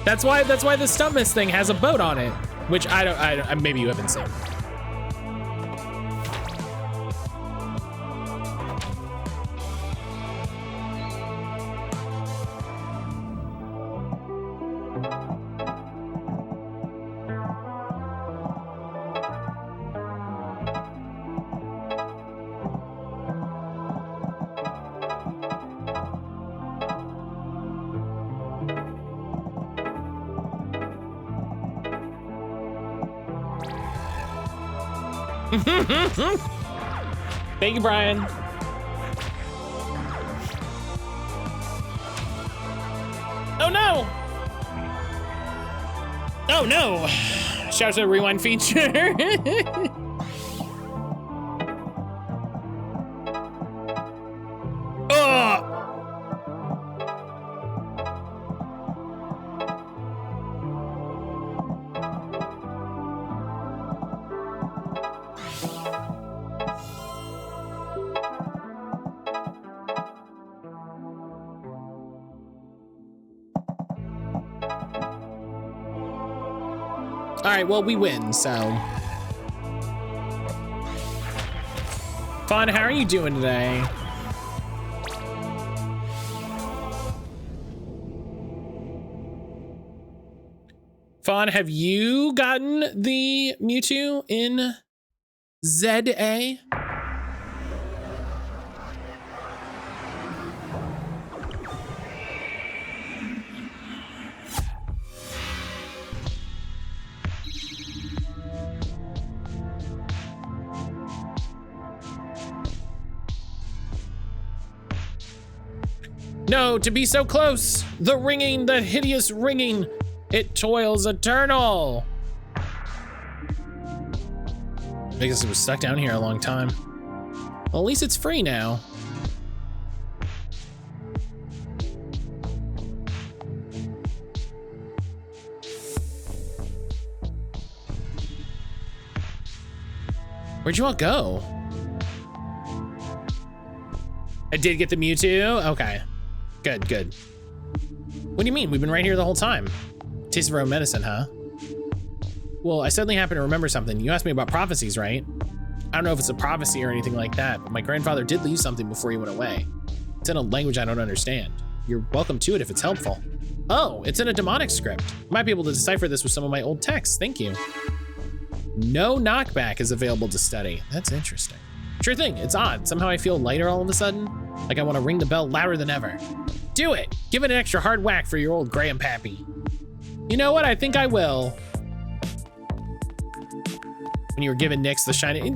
That's why the Stumptmas thing has a boat on it, which I don't maybe you haven't seen. Thank you, Brian. Oh no! Oh no! Shout out to the rewind feature. Oh! All right, well, we win, so. Fawn, how are you doing today? Fawn, have you gotten the Mewtwo in ZA? No, to be so close! The ringing, the hideous ringing, it toils eternal! I guess it was stuck down here a long time. Well, at least it's free now. Where'd you all go? I did get the Mewtwo? Okay. Good, good. What do you mean? We've been right here the whole time. Taste of our own medicine, huh? Well, I suddenly happen to remember something. You asked me about prophecies, right? I don't know if it's a prophecy or anything like that, but my grandfather did leave something before he went away. It's in a language I don't understand. You're welcome to it if it's helpful. Oh, it's in a demonic script. I might be able to decipher this with some of my old texts. Thank you. No knockback is available to study. That's interesting. Sure thing, it's odd. Somehow I feel lighter all of a sudden. Like I want to ring the bell louder than ever. Do it! Give it an extra hard whack for your old grandpappy. You know what? I think I will. When you were giving Nyx the shiny...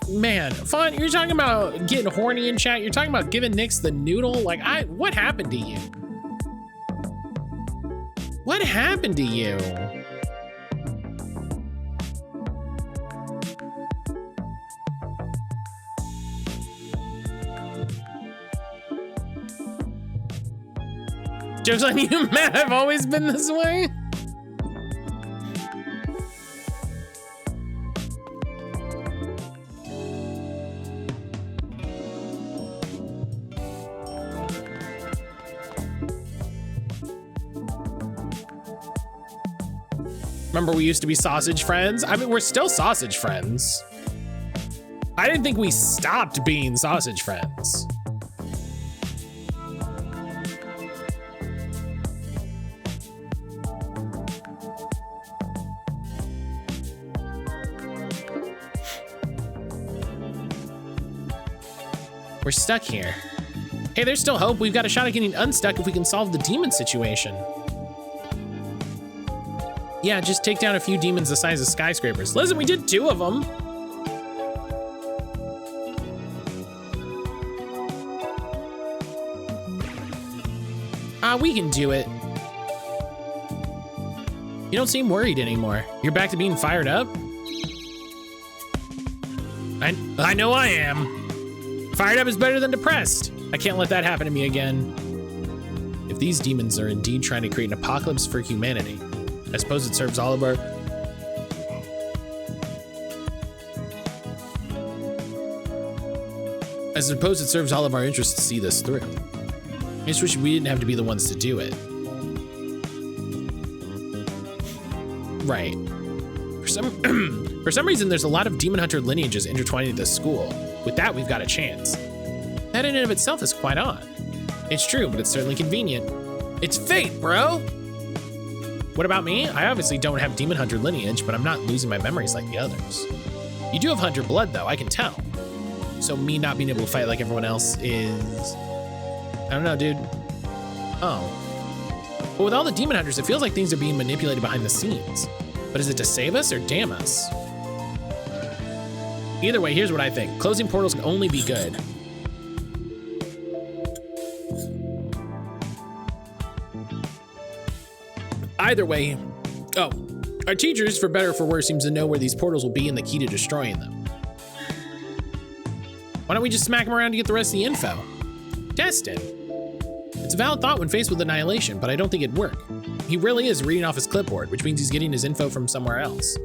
Man, Fawn, you're talking about getting horny in chat. You're talking about giving Nyx the noodle? Like, what happened to you? What happened to you? Joke's on you, Matt. I've always been this way. Remember we used to be sausage friends? I mean, we're still sausage friends. I didn't think we stopped being sausage friends. We're stuck here. Hey, there's still hope. We've got a shot at getting unstuck if we can solve the demon situation. Yeah, just take down a few demons the size of skyscrapers. Listen, we did 2 of them. We can do it. You don't seem worried anymore. You're back to being fired up? I know I am. Fired up is better than depressed. I can't let that happen to me again. If these demons are indeed trying to create an apocalypse for humanity, I suppose it serves all of our... I suppose it serves all of our interests to see this through. I just wish we didn't have to be the ones to do it. Right. For some reason, there's a lot of demon hunter lineages intertwined into this school. With that, we've got a chance. That in and of itself is quite odd. It's true, but it's certainly convenient. It's fate, bro! What about me? I obviously don't have demon hunter lineage, but I'm not losing my memories like the others. You do have hunter blood, though, I can tell. So me not being able to fight like everyone else is... I don't know, dude. Oh. But with all the demon hunters, it feels like things are being manipulated behind the scenes. But is it to save us or damn us? Either way, here's what I think. Closing portals can only be good. Either way, our teachers, for better or for worse, seems to know where these portals will be and the key to destroying them. Why don't we just smack him around to get the rest of the info? Test it. It's a valid thought when faced with annihilation, but I don't think it'd work. He really is reading off his clipboard, which means he's getting his info from somewhere else.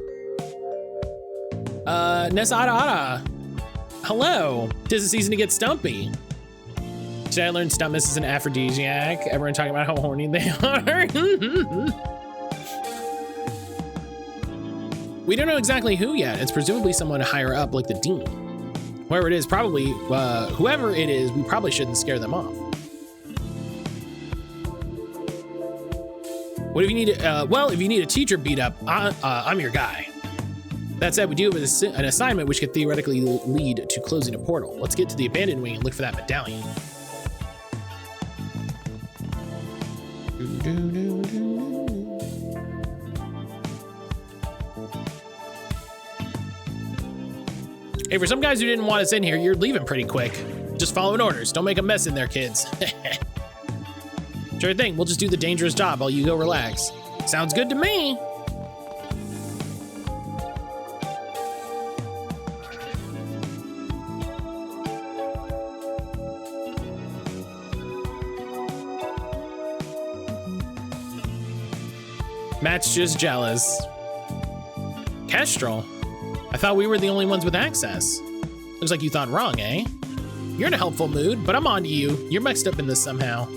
Nesada. Hello. 'Tis the season to get stumpy. Today I learned Stumptmas is an aphrodisiac. Everyone talking about how horny they are. We don't know exactly who yet. It's presumably someone higher up like the dean. Whoever it is, whoever it is, we probably shouldn't scare them off. What if you need, if you need a teacher beat up, I'm your guy. That said, we do have an assignment which could theoretically lead to closing a portal. Let's get to the abandoned wing and look for that medallion. Hey, for some guys who didn't want us in here, you're leaving pretty quick. Just following orders. Don't make a mess in there, kids. Sure thing, we'll just do the dangerous job while you go relax. Sounds good to me. Matt's just jealous. Kestrel? I thought we were the only ones with access. Looks like you thought wrong, eh? You're in a helpful mood, but I'm on to you. You're mixed up in this somehow.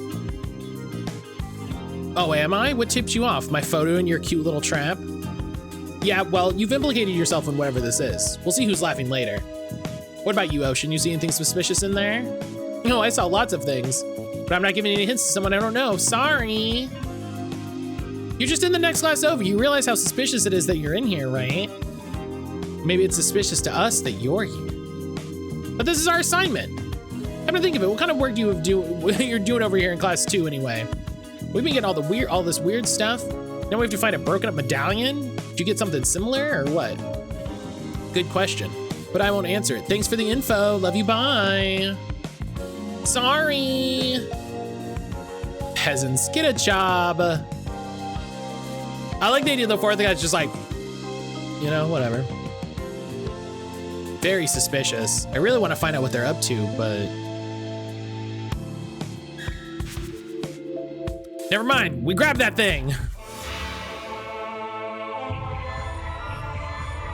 Oh, am I? What tipped you off? My photo in your cute little trap? Yeah, well, you've implicated yourself in whatever this is. We'll see who's laughing later. What about you, Ocean? You see anything suspicious in there? No, I saw lots of things, but I'm not giving any hints to someone I don't know. Sorry. You're just in the next class over. You realize how suspicious it is that you're in here, right? Maybe it's suspicious to us that you're here. But this is our assignment. Come to think of it, what kind of work you're doing over here in class 2 anyway? We've been getting all this weird stuff. Now we have to find a broken up medallion? Did you get something similar or what? Good question, but I won't answer it. Thanks for the info. Love you, bye. Sorry. Peasants, get a job. I like the idea the fourth guy's just like, you know, whatever. Very suspicious. I really want to find out what they're up to, but never mind. We grabbed that thing.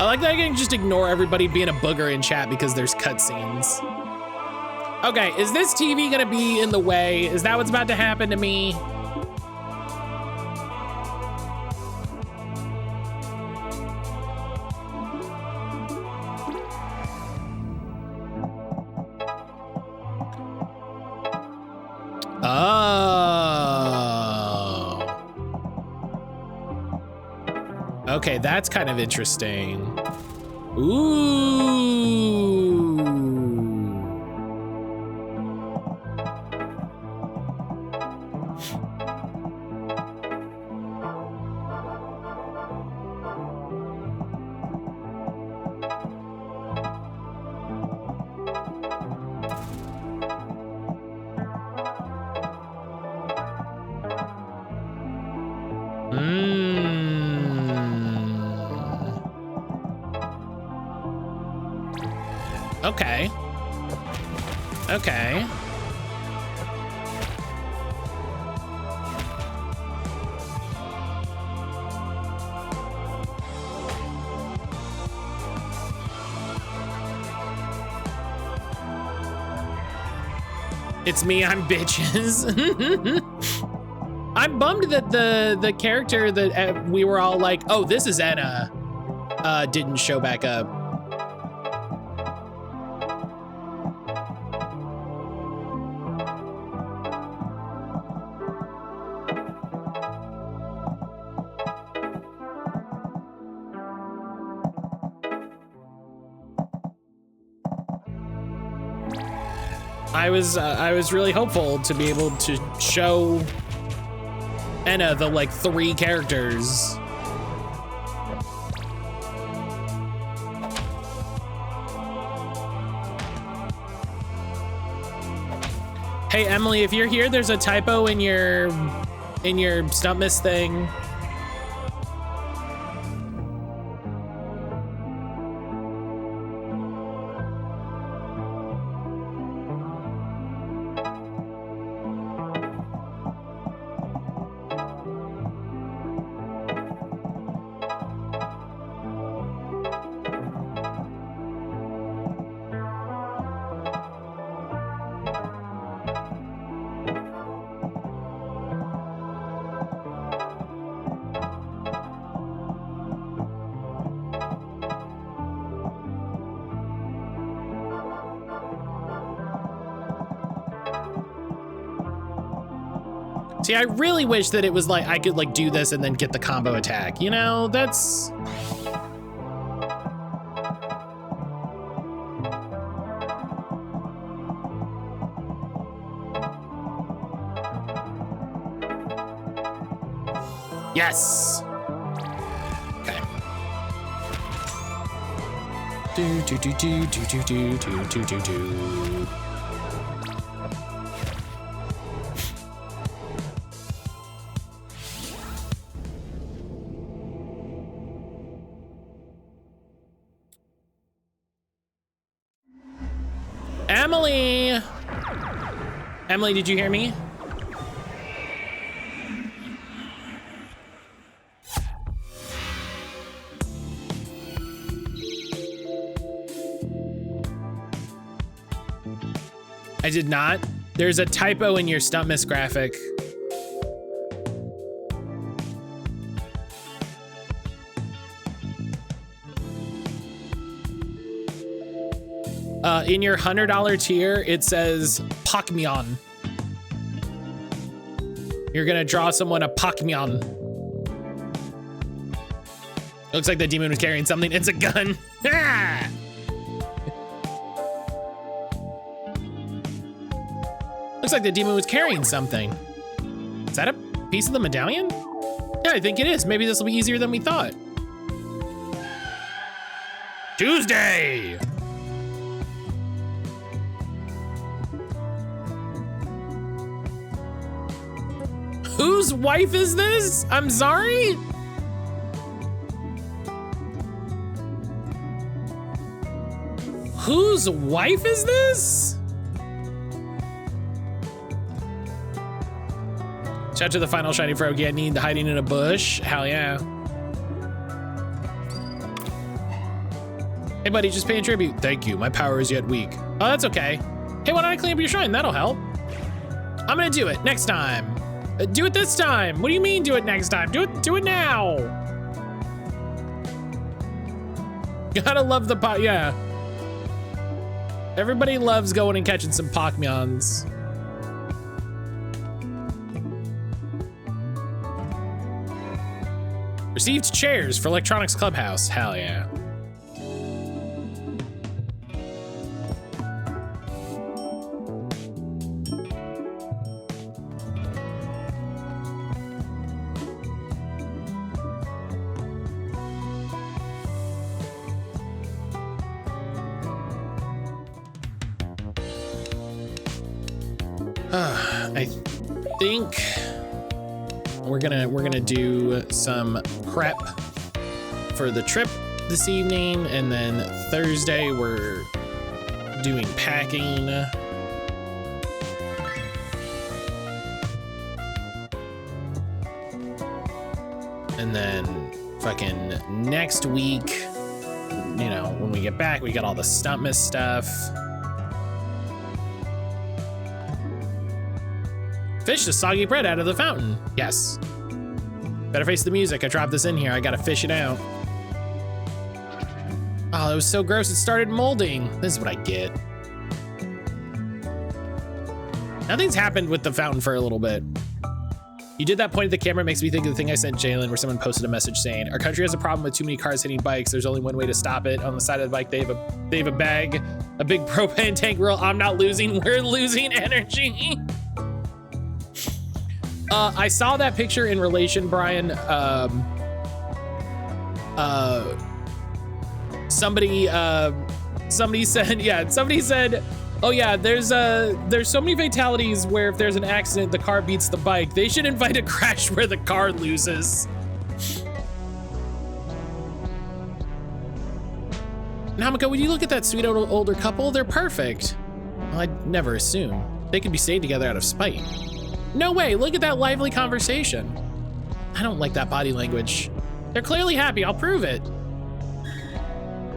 I like that I can just ignore everybody being a booger in chat because there's cutscenes. Okay, is this TV gonna be in the way? Is that what's about to happen to me? Oh. Okay, that's kind of interesting. Ooh. Okay. Okay. It's me, I'm bitches. I'm bummed that the character that we were all like, oh, this is Anna, didn't show back up. I was really hopeful to be able to show Anna the like 3 characters. Hey Emily, if you're here, there's a typo in your Stumptmas thing. See, I really wish that it was like, I could like do this and then get the combo attack, you know, that's... Yes! Okay. Do do do do do do do do do do do. Emily! Emily, did you hear me? I did not. There's a typo in your Stumptmas graphic. In your $100 tier, it says Pakmyon. You're gonna draw someone a Pakmyon. Looks like the demon was carrying something. It's a gun. Ah! Looks like the demon was carrying something. Is that a piece of the medallion? Yeah, I think it is. Maybe this will be easier than we thought. Tuesday! Whose wife is this? I'm sorry? Whose wife is this? Shout out to the final shiny frog. Yeah, need hiding in a bush. Hell yeah. Hey buddy, just paying tribute. Thank you, my power is yet weak. Oh, that's okay. Hey, why don't I clean up your shrine? That'll help. I'm gonna do it next time. Do it this time. What do you mean do it next time? Do it now. Gotta love the pot, yeah. Everybody loves going and catching some Pakmyons. Received chairs for Electronics Clubhouse. Hell yeah. I think we're gonna do some prep for the trip this evening, and then Thursday we're doing packing. And then fucking next week, you know, when we get back, we got all the Stumptmas stuff. Fish the soggy bread out of the fountain. Yes. Better face the music. I dropped this in here. I gotta fish it out. Oh, it was so gross. It started molding. This is what I get. Nothing's happened with the fountain for a little bit. You did that point at the camera. It makes me think of the thing I sent Jalen, where someone posted a message saying, our country has a problem with too many cars hitting bikes. There's only one way to stop it. On the side of the bike, they have a bag, a big propane tank. Real, I'm not losing. We're losing energy. I saw that picture in relation, Brian. Somebody said, yeah, somebody said, oh yeah, there's so many fatalities where if there's an accident, the car beats the bike. They should invite a crash where the car loses. Namiko, would you look at that sweet older couple? They're perfect. Well, I'd never assume. They could be staying together out of spite. No way, look at that lively conversation. I don't like that body language. They're clearly happy, I'll prove it.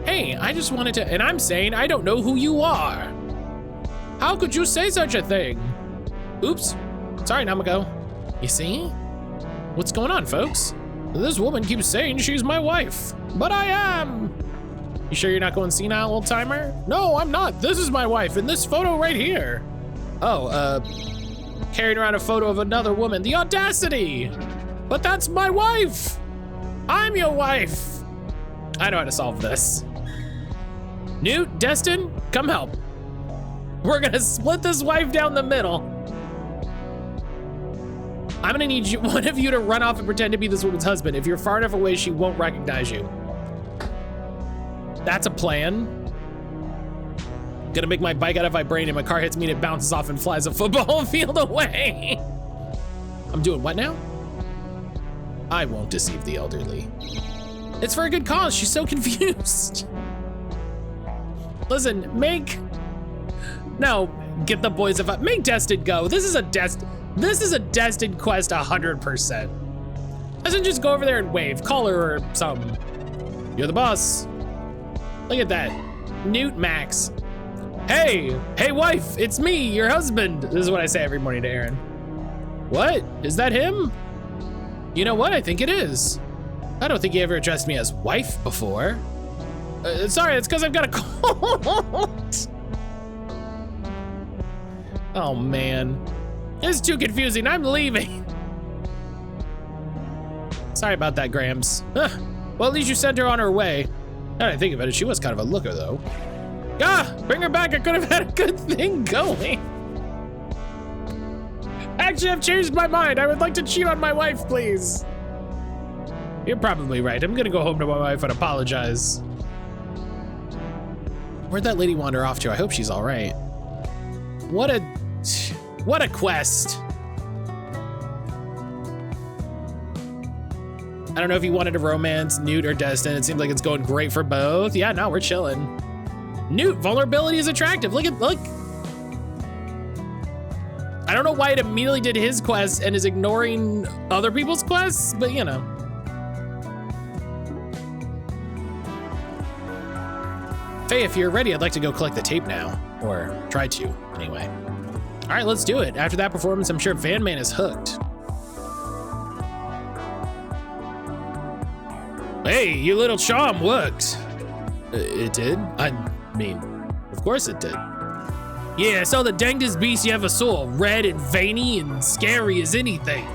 Hey, I just wanted to, and I'm saying I don't know who you are. How could you say such a thing? Oops, sorry, Namiko. You see? What's going on, folks? This woman keeps saying she's my wife, but I am. You sure you're not going senile, old timer? No, I'm not. This is my wife in this photo right here. Oh, carrying around a photo of another woman. The audacity! But that's my wife! I'm your wife! I know how to solve this. Newt, Destin, come help. We're gonna split this wife down the middle. I'm gonna need one of you to run off and pretend to be this woman's husband. If you're far enough away, she won't recognize you. That's a plan. Gonna make my bike out of vibranium. My car hits me and it bounces off and flies a football field away. I'm doing what now? I won't deceive the elderly. It's for a good cause. She's so confused. Listen, get the boys make Destin go. This is a Destin quest 100%. Doesn't just go over there and wave, call her or something. You're the boss. Look at that, Newt Max. Hey wife, it's me, your husband. This is what I say every morning to Aaron. What? Is that him? You know what? I think it is. I don't think he ever addressed me as wife before. Sorry, it's because I've got a cold. Oh man, it's too confusing. I'm leaving. Sorry about that, Grams. Well, at least you sent her on her way. Now that I think about it, she was kind of a looker though. Bring her back. I could have had a good thing going. Actually, I've changed my mind. I would like to cheat on my wife, please. You're probably right. I'm gonna go home to my wife and apologize. Where'd that lady wander off to? I hope she's all right. What a quest. I don't know if you wanted to romance Newt or Destin. It seems like it's going great for both. Yeah, no, we're chilling. Newt, vulnerability is attractive. Look. I don't know why it immediately did his quest and is ignoring other people's quests, but you know. Faye, if you're ready, I'd like to go collect the tape now. Or try to, anyway. All right, let's do it. After that performance, I'm sure Van Man is hooked. Hey, your little charm worked. It did? I mean, of course it did. Yeah, I saw the dangest beast you ever saw, red and veiny and scary as anything.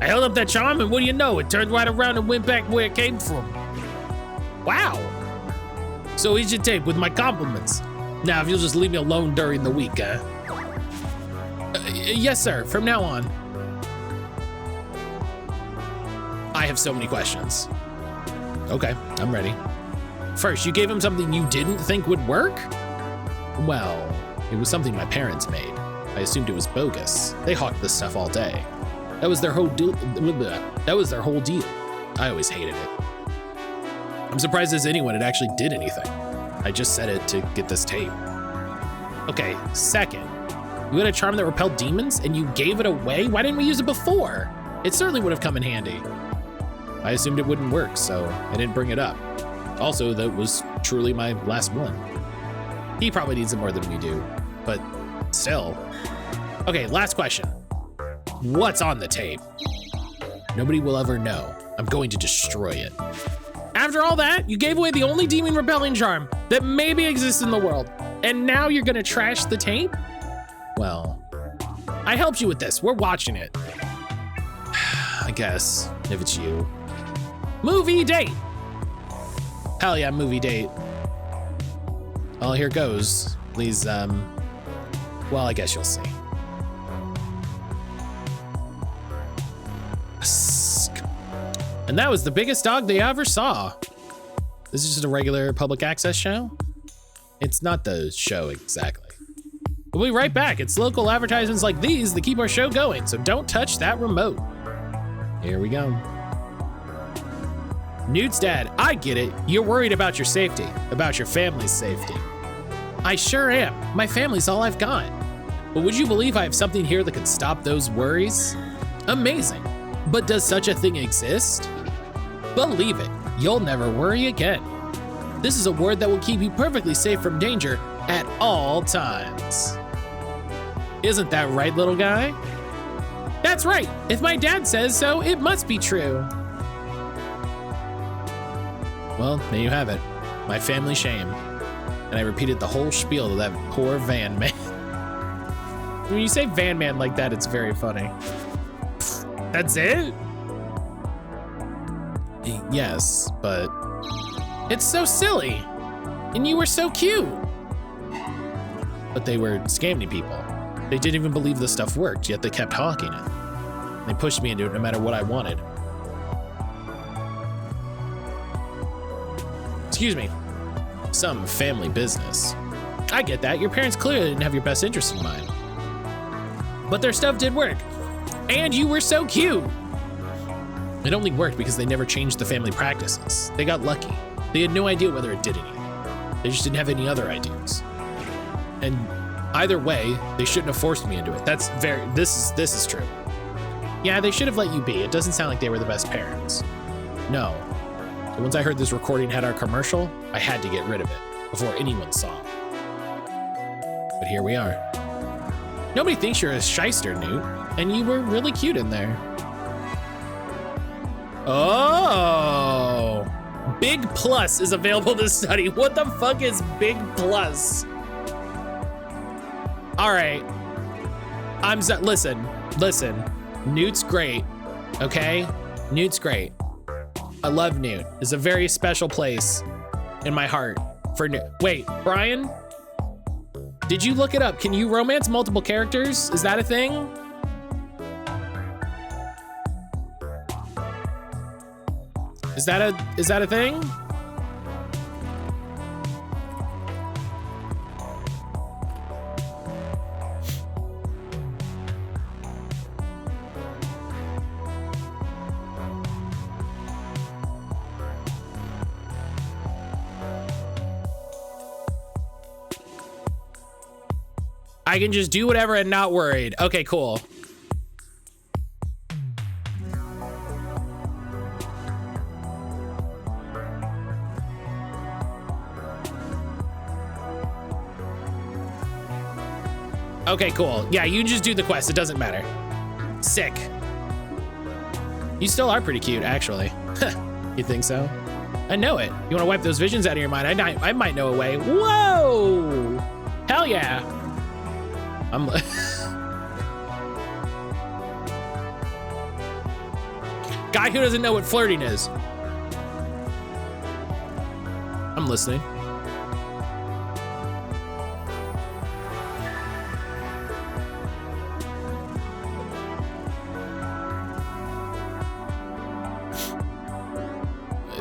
I held up that charm and what do you know, it turned right around and went back where it came from. Wow. So here's your tape with my compliments. Now, if you'll just leave me alone during the week, huh? Yes, sir, from now on. I have so many questions. Okay, I'm ready. First, you gave him something you didn't think would work? Well, it was something my parents made. I assumed it was bogus. They hawked this stuff all day. That was their whole deal. I always hated it. I'm surprised as anyone it actually did anything. I just said it to get this tape. Okay, second, you had a charm that repelled demons and you gave it away? Why didn't we use it before? It certainly would have come in handy. I assumed it wouldn't work, so I didn't bring it up. Also, that was truly my last one. He probably needs it more than we do, but still. Okay, last question. What's on the tape? Nobody will ever know. I'm going to destroy it. After all that, you gave away the only demon repelling charm that maybe exists in the world, and now you're gonna trash the tape? Well, I helped you with this. We're watching it. I guess, if it's you. Movie date! Hell yeah, movie date. Well, here goes. Please, well, I guess you'll see. And that was the biggest dog they ever saw. This is just a regular public access show? It's not the show exactly. We'll be right back. It's local advertisements like these that keep our show going, so don't touch that remote. Here we go. Newt's dad, I get it. You're worried about your safety, about your family's safety. I sure am. My family's all I've got. But would you believe I have something here that could stop those worries? Amazing. But does such a thing exist? Believe it, you'll never worry again. This is a word that will keep you perfectly safe from danger at all times. Isn't that right, little guy? That's right. If my dad says so, it must be true. Well, there you have it. My family shame. And I repeated the whole spiel to that poor Van Man. When you say Van Man like that, it's very funny. That's it? Yes, but it's so silly. And you were so cute. But they were scamming people. They didn't even believe the stuff worked, yet they kept hawking it. They pushed me into it no matter what I wanted. Excuse me. Some family business. I get that. Your parents clearly didn't have your best interest in mind. But their stuff did work. And you were so cute. It only worked because they never changed the family practices. They got lucky. They had no idea whether it did anything. They just didn't have any other ideas. And either way, they shouldn't have forced me into it. This is true. Yeah, they should have let you be. It doesn't sound like they were the best parents. No. But once I heard this recording had our commercial, I had to get rid of it before anyone saw. But here we are. Nobody thinks you're a shyster, Newt, and you were really cute in there. Oh, Big Plus is available to study. What the fuck is Big Plus? All right, listen, Newt's great, okay? Newt's great. I love Newt. It's a very special place in my heart for Newt. Wait, Brian, did you look it up? Can you romance multiple characters? Is that a thing? Is that a thing? I can just do whatever and not worried. Okay, cool. Okay, cool. Yeah, you just do the quest. It doesn't matter. Sick. You still are pretty cute, actually. You think so? I know it. You want to wipe those visions out of your mind? I might know a way. Whoa! Hell yeah. I'm guy who doesn't know what flirting is. I'm listening.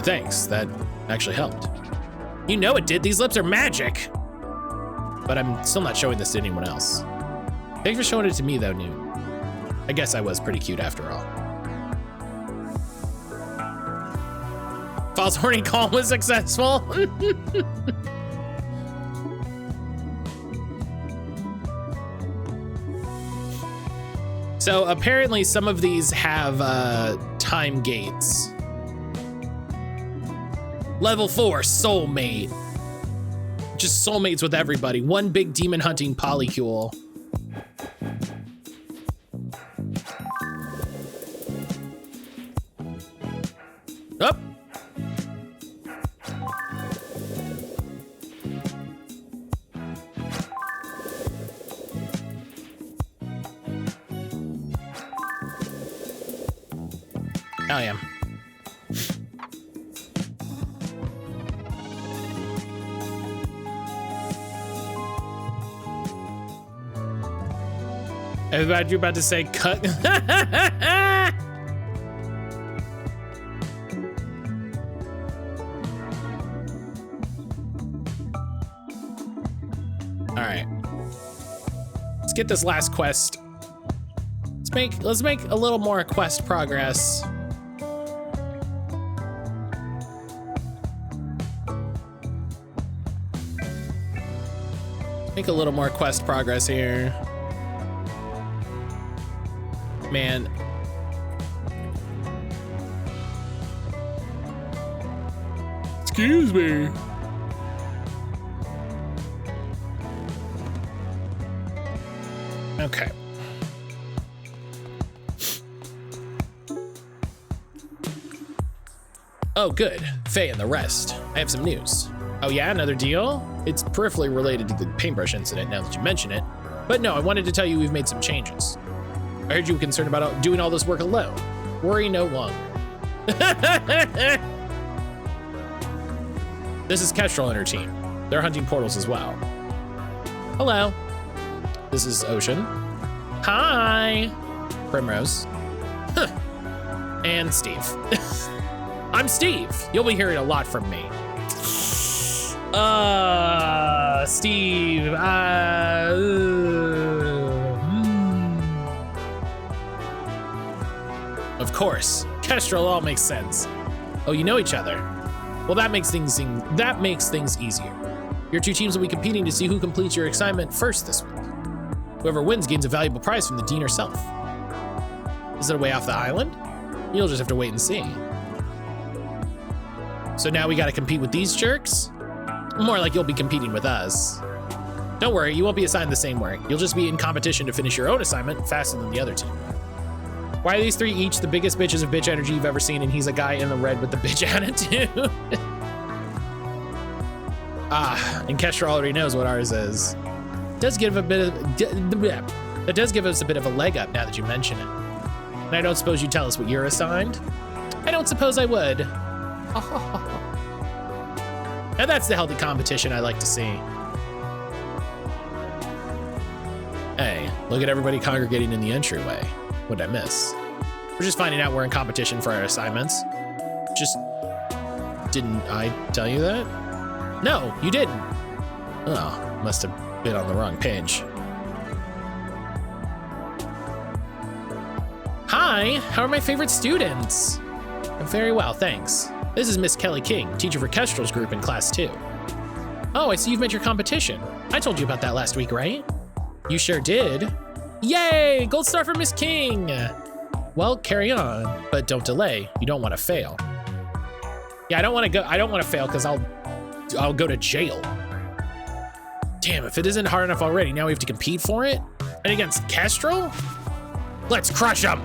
Thanks, that actually helped. You know it did, these lips are magic. But I'm still not showing this to anyone else. Thanks for showing it to me though, Newt. I guess I was pretty cute after all. False horny call was successful. So apparently some of these have time gates. Level 4, soulmate. Just soulmates with everybody. One big demon hunting polycule. Up. I am. I thought you were about to say cut. All right. Let's get this last quest. Let's make a little more quest progress. Make a little more quest progress here. Man. Excuse me. Okay. Oh, good. Faye and the rest. I have some news. Oh yeah, another deal? It's peripherally related to the paintbrush incident now that you mention it. But no, I wanted to tell you we've made some changes. I heard you were concerned about doing all this work alone. Worry no longer. This is Kestrel and her team. They're hunting portals as well. Hello. This is Ocean. Hi. Primrose. Huh. And Steve. I'm Steve. You'll be hearing a lot from me. Steve. Of course, Kestrel all makes sense. Oh, you know each other. Well, that makes things easier. Your two teams will be competing to see who completes your assignment first this week. Whoever wins gains a valuable prize from the Dean herself. Is it a way off the island? You'll just have to wait and see. So now we gotta compete with these jerks? More like you'll be competing with us. Don't worry, you won't be assigned the same work. You'll just be in competition to finish your own assignment faster than the other two. Why are these three each the biggest bitches of bitch energy you've ever seen, and he's a guy in the red with the bitch attitude? And Kestra already knows what ours is. Does give a bit of that does give us a bit of a leg up now that you mention it. And I don't suppose you'd tell us what you're assigned? I don't suppose I would. Now that's the healthy competition I like to see. Hey, look at everybody congregating in the entryway. What'd I miss? We're just finding out we're in competition for our assignments. Just, didn't I tell you that? No, you didn't. Oh, must have been on the wrong page. Hi, how are my favorite students? Very well, thanks. This is Miss Kelly King, teacher for Kestrel's group in class 2. Oh, I see you've met your competition. I told you about that last week, right? You sure did. Yay, gold star for Miss King. Well, carry on, but don't delay. You don't want to fail. Yeah, I don't want to fail because I'll go to jail. Damn, if it isn't hard enough already, now we have to compete for it? And against Kestrel? Let's crush him.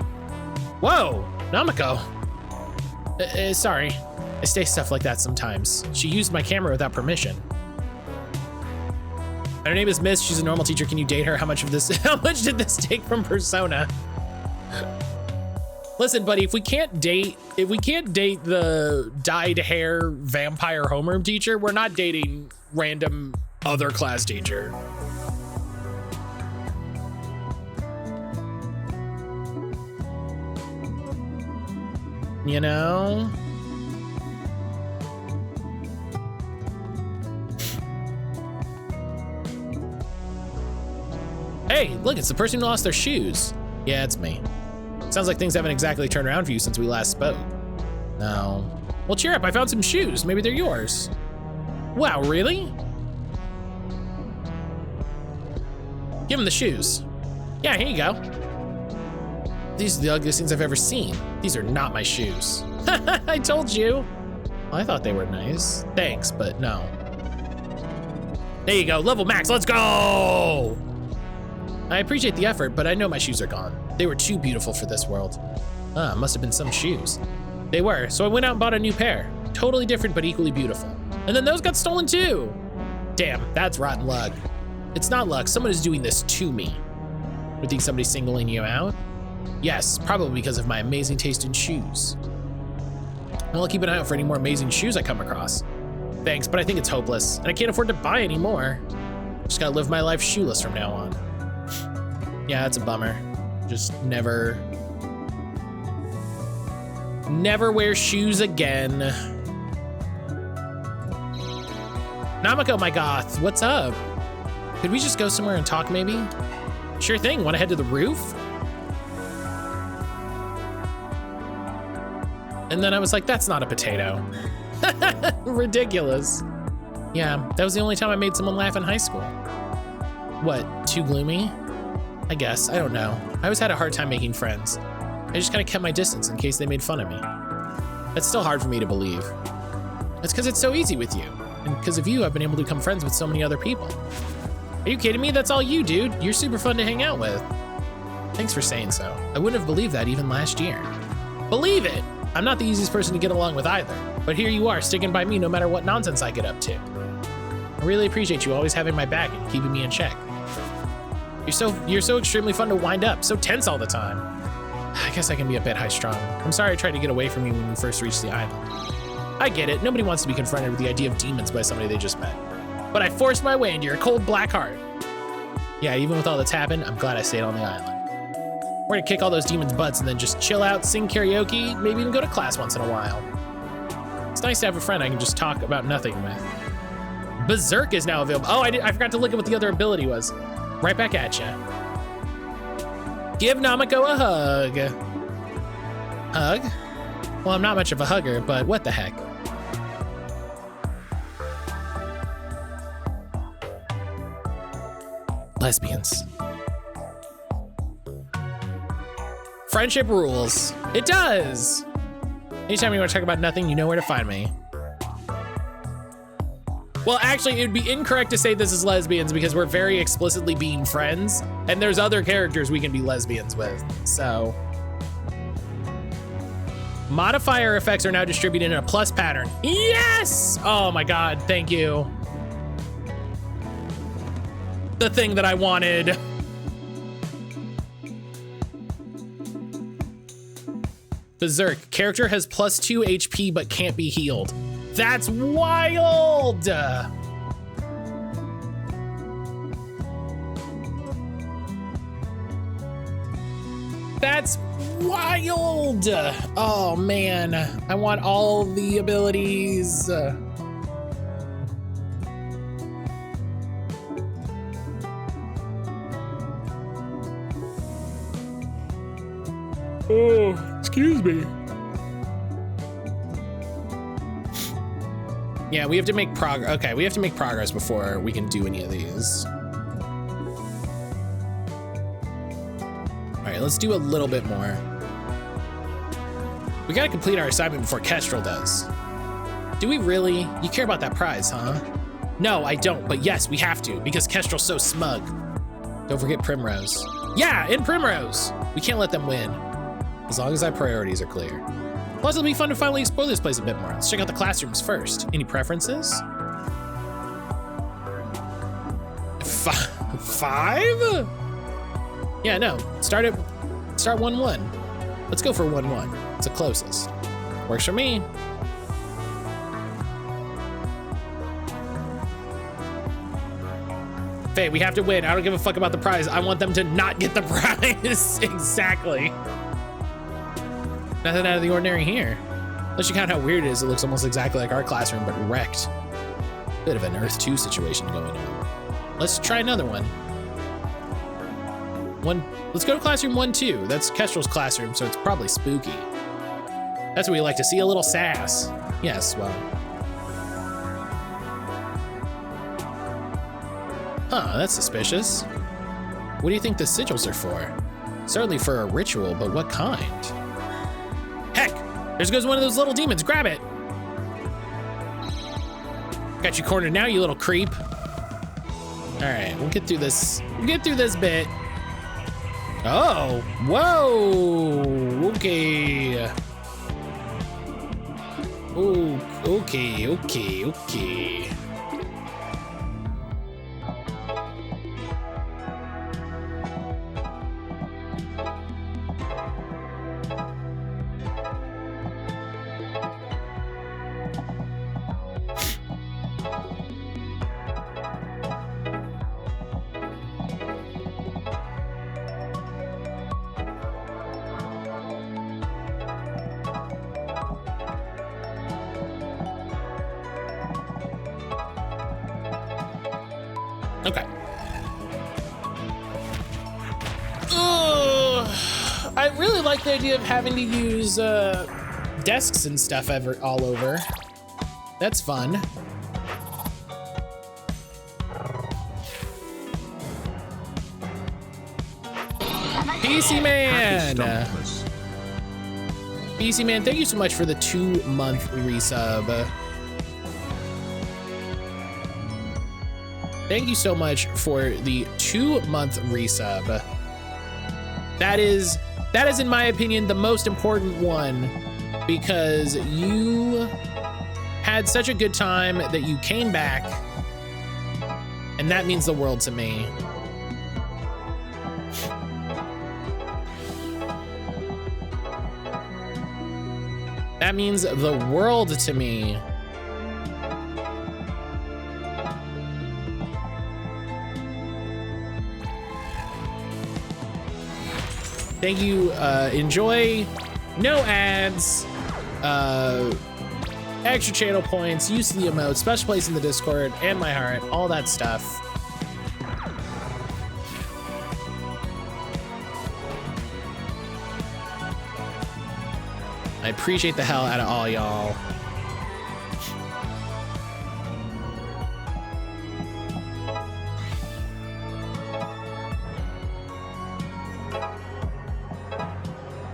Whoa, Namiko. Sorry, I say stuff like that sometimes. She used my camera without permission. Her name is Miss, she's a normal teacher. Can you date her? How much did this take from Persona? Listen, buddy, if we can't date the dyed hair vampire homeroom teacher, we're not dating random other class teacher. You know? Hey, look, it's the person who lost their shoes. Yeah, it's me. Sounds like things haven't exactly turned around for you since we last spoke. No. Well, cheer up, I found some shoes. Maybe they're yours. Wow, really? Give him the shoes. Yeah, here you go. These are the ugliest things I've ever seen. These are not my shoes. I told you. Well, I thought they were nice. Thanks, but no. There you go, level max, let's go! I appreciate the effort, but I know my shoes are gone. They were too beautiful for this world. Must have been some shoes. They were, so I went out and bought a new pair. Totally different, but equally beautiful. And then those got stolen too. Damn, that's rotten luck. It's not luck, someone is doing this to me. You think somebody's singling you out? Yes, probably because of my amazing taste in shoes. Well, I'll keep an eye out for any more amazing shoes I come across. Thanks, but I think it's hopeless, and I can't afford to buy any more. Just gotta live my life shoeless from now on. Yeah, that's a bummer. Just never wear shoes again. Namiko, my goth, what's up? Could we just go somewhere and talk maybe? Sure thing, wanna head to the roof? And then I was like, that's not a potato. Ridiculous. Yeah, that was the only time I made someone laugh in high school. What, too gloomy? I guess, I don't know. I always had a hard time making friends. I just kind of kept my distance in case they made fun of me. That's still hard for me to believe. It's because it's so easy with you. And because of you, I've been able to become friends with so many other people. Are you kidding me? That's all you, dude. You're super fun to hang out with. Thanks for saying so. I wouldn't have believed that even last year. Believe it! I'm not the easiest person to get along with either, but here you are, sticking by me no matter what nonsense I get up to. I really appreciate you always having my back and keeping me in check. You're so extremely fun to wind up, so tense all the time. I guess I can be a bit high-strung. I'm sorry I tried to get away from you when we first reached the island. I get it, nobody wants to be confronted with the idea of demons by somebody they just met. But I forced my way into your cold black heart. Yeah, even with all that's happened, I'm glad I stayed on the island. We're gonna kick all those demons' butts and then just chill out, sing karaoke, maybe even go to class once in a while. It's nice to have a friend I can just talk about nothing with. Berserk is now available. Oh, I forgot to look at what the other ability was. Right back at ya. Give Namiko a hug. Hug? Well, I'm not much of a hugger, but what the heck. Lesbians. Friendship rules. It does. Anytime you want to talk about nothing, you know where to find me. Well, actually, it would be incorrect to say this is lesbians because we're very explicitly being friends, and there's other characters we can be lesbians with, so. Modifier effects are now distributed in a plus pattern. Yes! Oh my God, thank you. The thing that I wanted. Berserk, character has +2 HP but can't be healed. That's wild! That's wild! Oh man, I want all the abilities. Oh, excuse me. Yeah, we have to make progress. Okay, we have to make progress before we can do any of these. All right, let's do a little bit more. We gotta complete our assignment before Kestrel does. Do we really? You care about that prize, huh? No, I don't, but yes, we have to, because Kestrel's so smug. Don't forget Primrose. Yeah, and Primrose! We can't let them win, as long as our priorities are clear. Plus, it'll be fun to finally explore this place a bit more. Let's check out the classrooms first. Any preferences? 5? Yeah, no. Start 1-1. Let's go for 1-1. It's the closest. Works for me. Faye, we have to win. I don't give a fuck about the prize. I want them to not get the prize. Exactly. Nothing out of the ordinary here. Unless you count how weird it is, it looks almost exactly like our classroom, but wrecked. Bit of an Earth 2 situation going on. Let's try another one. Let's go to classroom 1-2. That's Kestrel's classroom, so it's probably spooky. That's what we like to see, a little sass. Yes, well. Huh, that's suspicious. What do you think the sigils are for? Certainly for a ritual, but what kind? Heck, there goes one of those little demons. Grab it. Got you cornered now, you little creep. All right, we'll get through this. We'll get through this bit. Oh, whoa, okay. Oh, okay. Okay. I really like the idea of having to use desks and stuff all over. That's fun. PC Man! PC Man, thank you so much for the 2-month resub. Thank you so much for the 2-month resub. That is, in my opinion, the most important one, because you had such a good time that you came back, and that means the world to me. That means the world to me. Thank you. Enjoy. No ads. Extra channel points. Use the emote. Special place in the Discord and my heart. All that stuff. I appreciate the hell out of all y'all.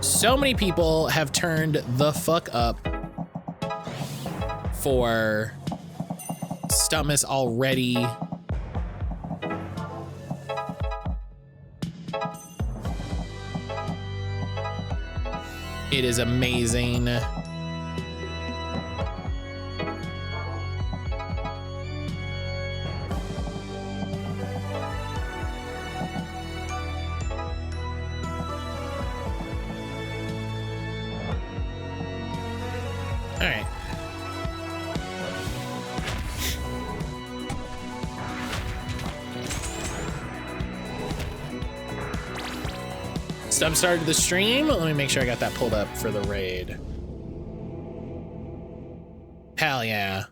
So many people have turned the fuck up for Stumptmas already. It is amazing. All right. Stump started the stream. Let me make sure I got that pulled up for the raid. Hell yeah.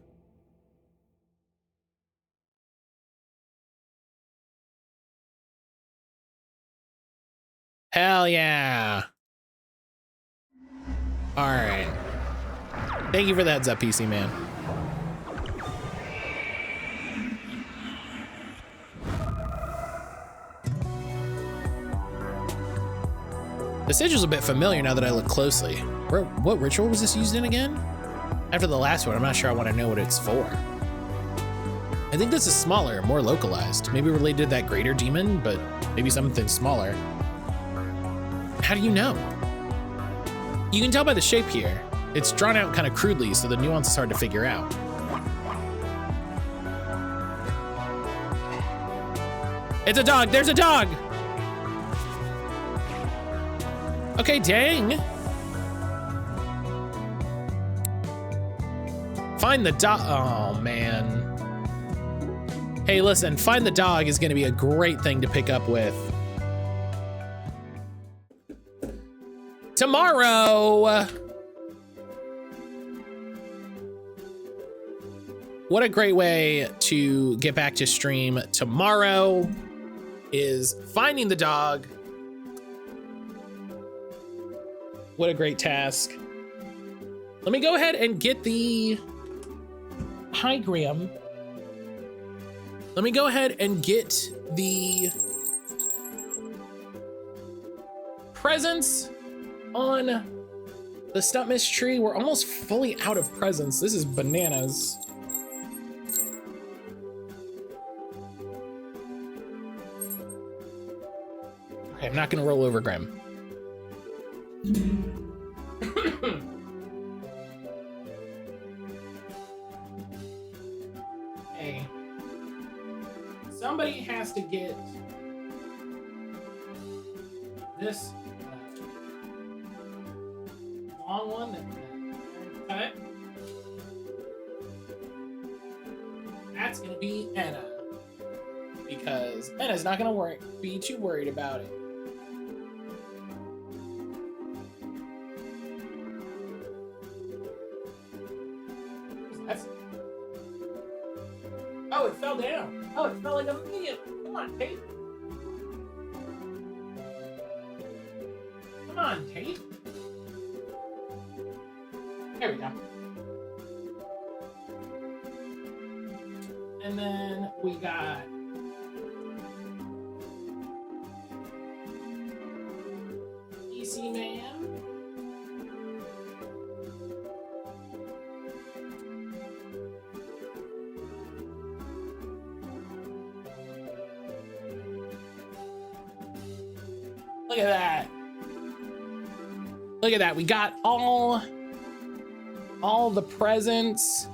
Hell yeah. All right. Thank you for the heads up, PC man. The sigil's a bit familiar now that I look closely. What ritual was this used in again? After the last one, I'm not sure I want to know what it's for. I think this is smaller, more localized. Maybe related to that greater demon, but maybe something smaller. How do you know? You can tell by the shape here. It's drawn out kind of crudely, so the nuance is hard to figure out. It's a dog, there's a dog! Okay, dang. Find the dog, oh man. Hey, listen, find the dog is gonna be a great thing to pick up with. Tomorrow. What a great way to get back to stream tomorrow is finding the dog. What a great task. Let me go ahead and get the, hi Graham. Let me go ahead and get the presents on the Stumptmas tree. We're almost fully out of presents. This is bananas. Okay, I'm not gonna roll over Graham. Hey, somebody has to get this long one that cut. That's gonna be Anna, because Anna's not gonna be too worried about it. Oh, it fell down. Oh, it fell like a million. Come on, Tate. Come on, Tate. There we go. And then we got PC Man. Look at that. Look at that. We got all the presents.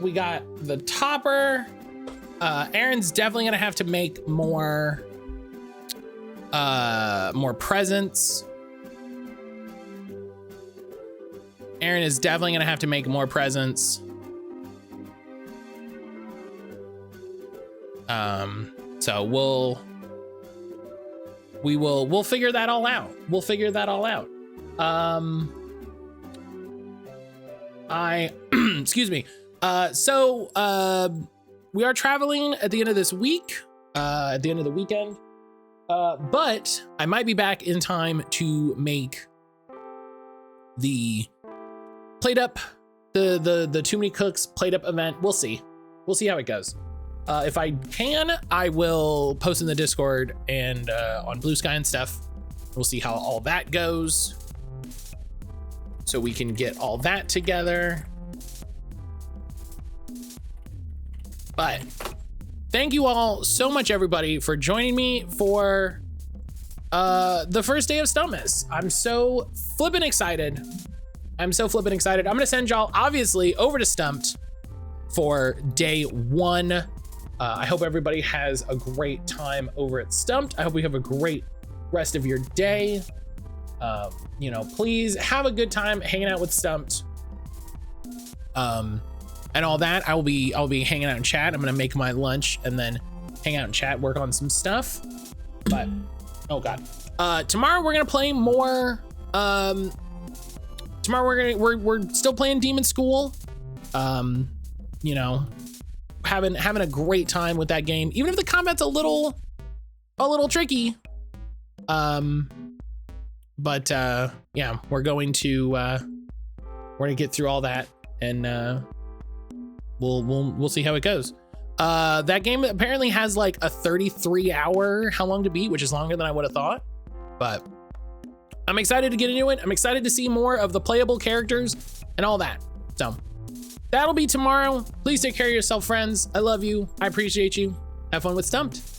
We got the topper. Aaron's definitely gonna have to make more presents. Aaron is definitely gonna have to make more presents. So we'll figure that all out. We'll figure that all out. Excuse me. We are traveling at the end of this week, at the end of the weekend. But I might be back in time to make the plate up, the Too Many Cooks plate up event. We'll see. We'll see how it goes. If I can, I will post in the Discord and on Blue Sky and stuff. We'll see how all that goes, so we can get all that together. But thank you all so much, everybody, for joining me for the first day of Stumptmas. I'm so flippin' excited. I'm gonna send y'all obviously over to Stumped for day 1. I hope everybody has a great time over at Stumped. I hope we have a great rest of your day. You know, please have a good time hanging out with Stumped. And all that. I'll be hanging out in chat. I'm gonna make my lunch and then hang out in chat, work on some stuff. But oh god. Tomorrow we're gonna play more. Tomorrow we're still playing Demonschool. You know, having a great time with that game, even if the combat's a little tricky. But yeah, we're going to get through all that, and we'll see how it goes. That game apparently has like a 33-hour how long to beat, which is longer than I would have thought. But I'm excited to get into it. I'm excited to see more of the playable characters and all that. So that'll be tomorrow. Please take care of yourself, friends. I love you. I appreciate you. Have fun with Stumped.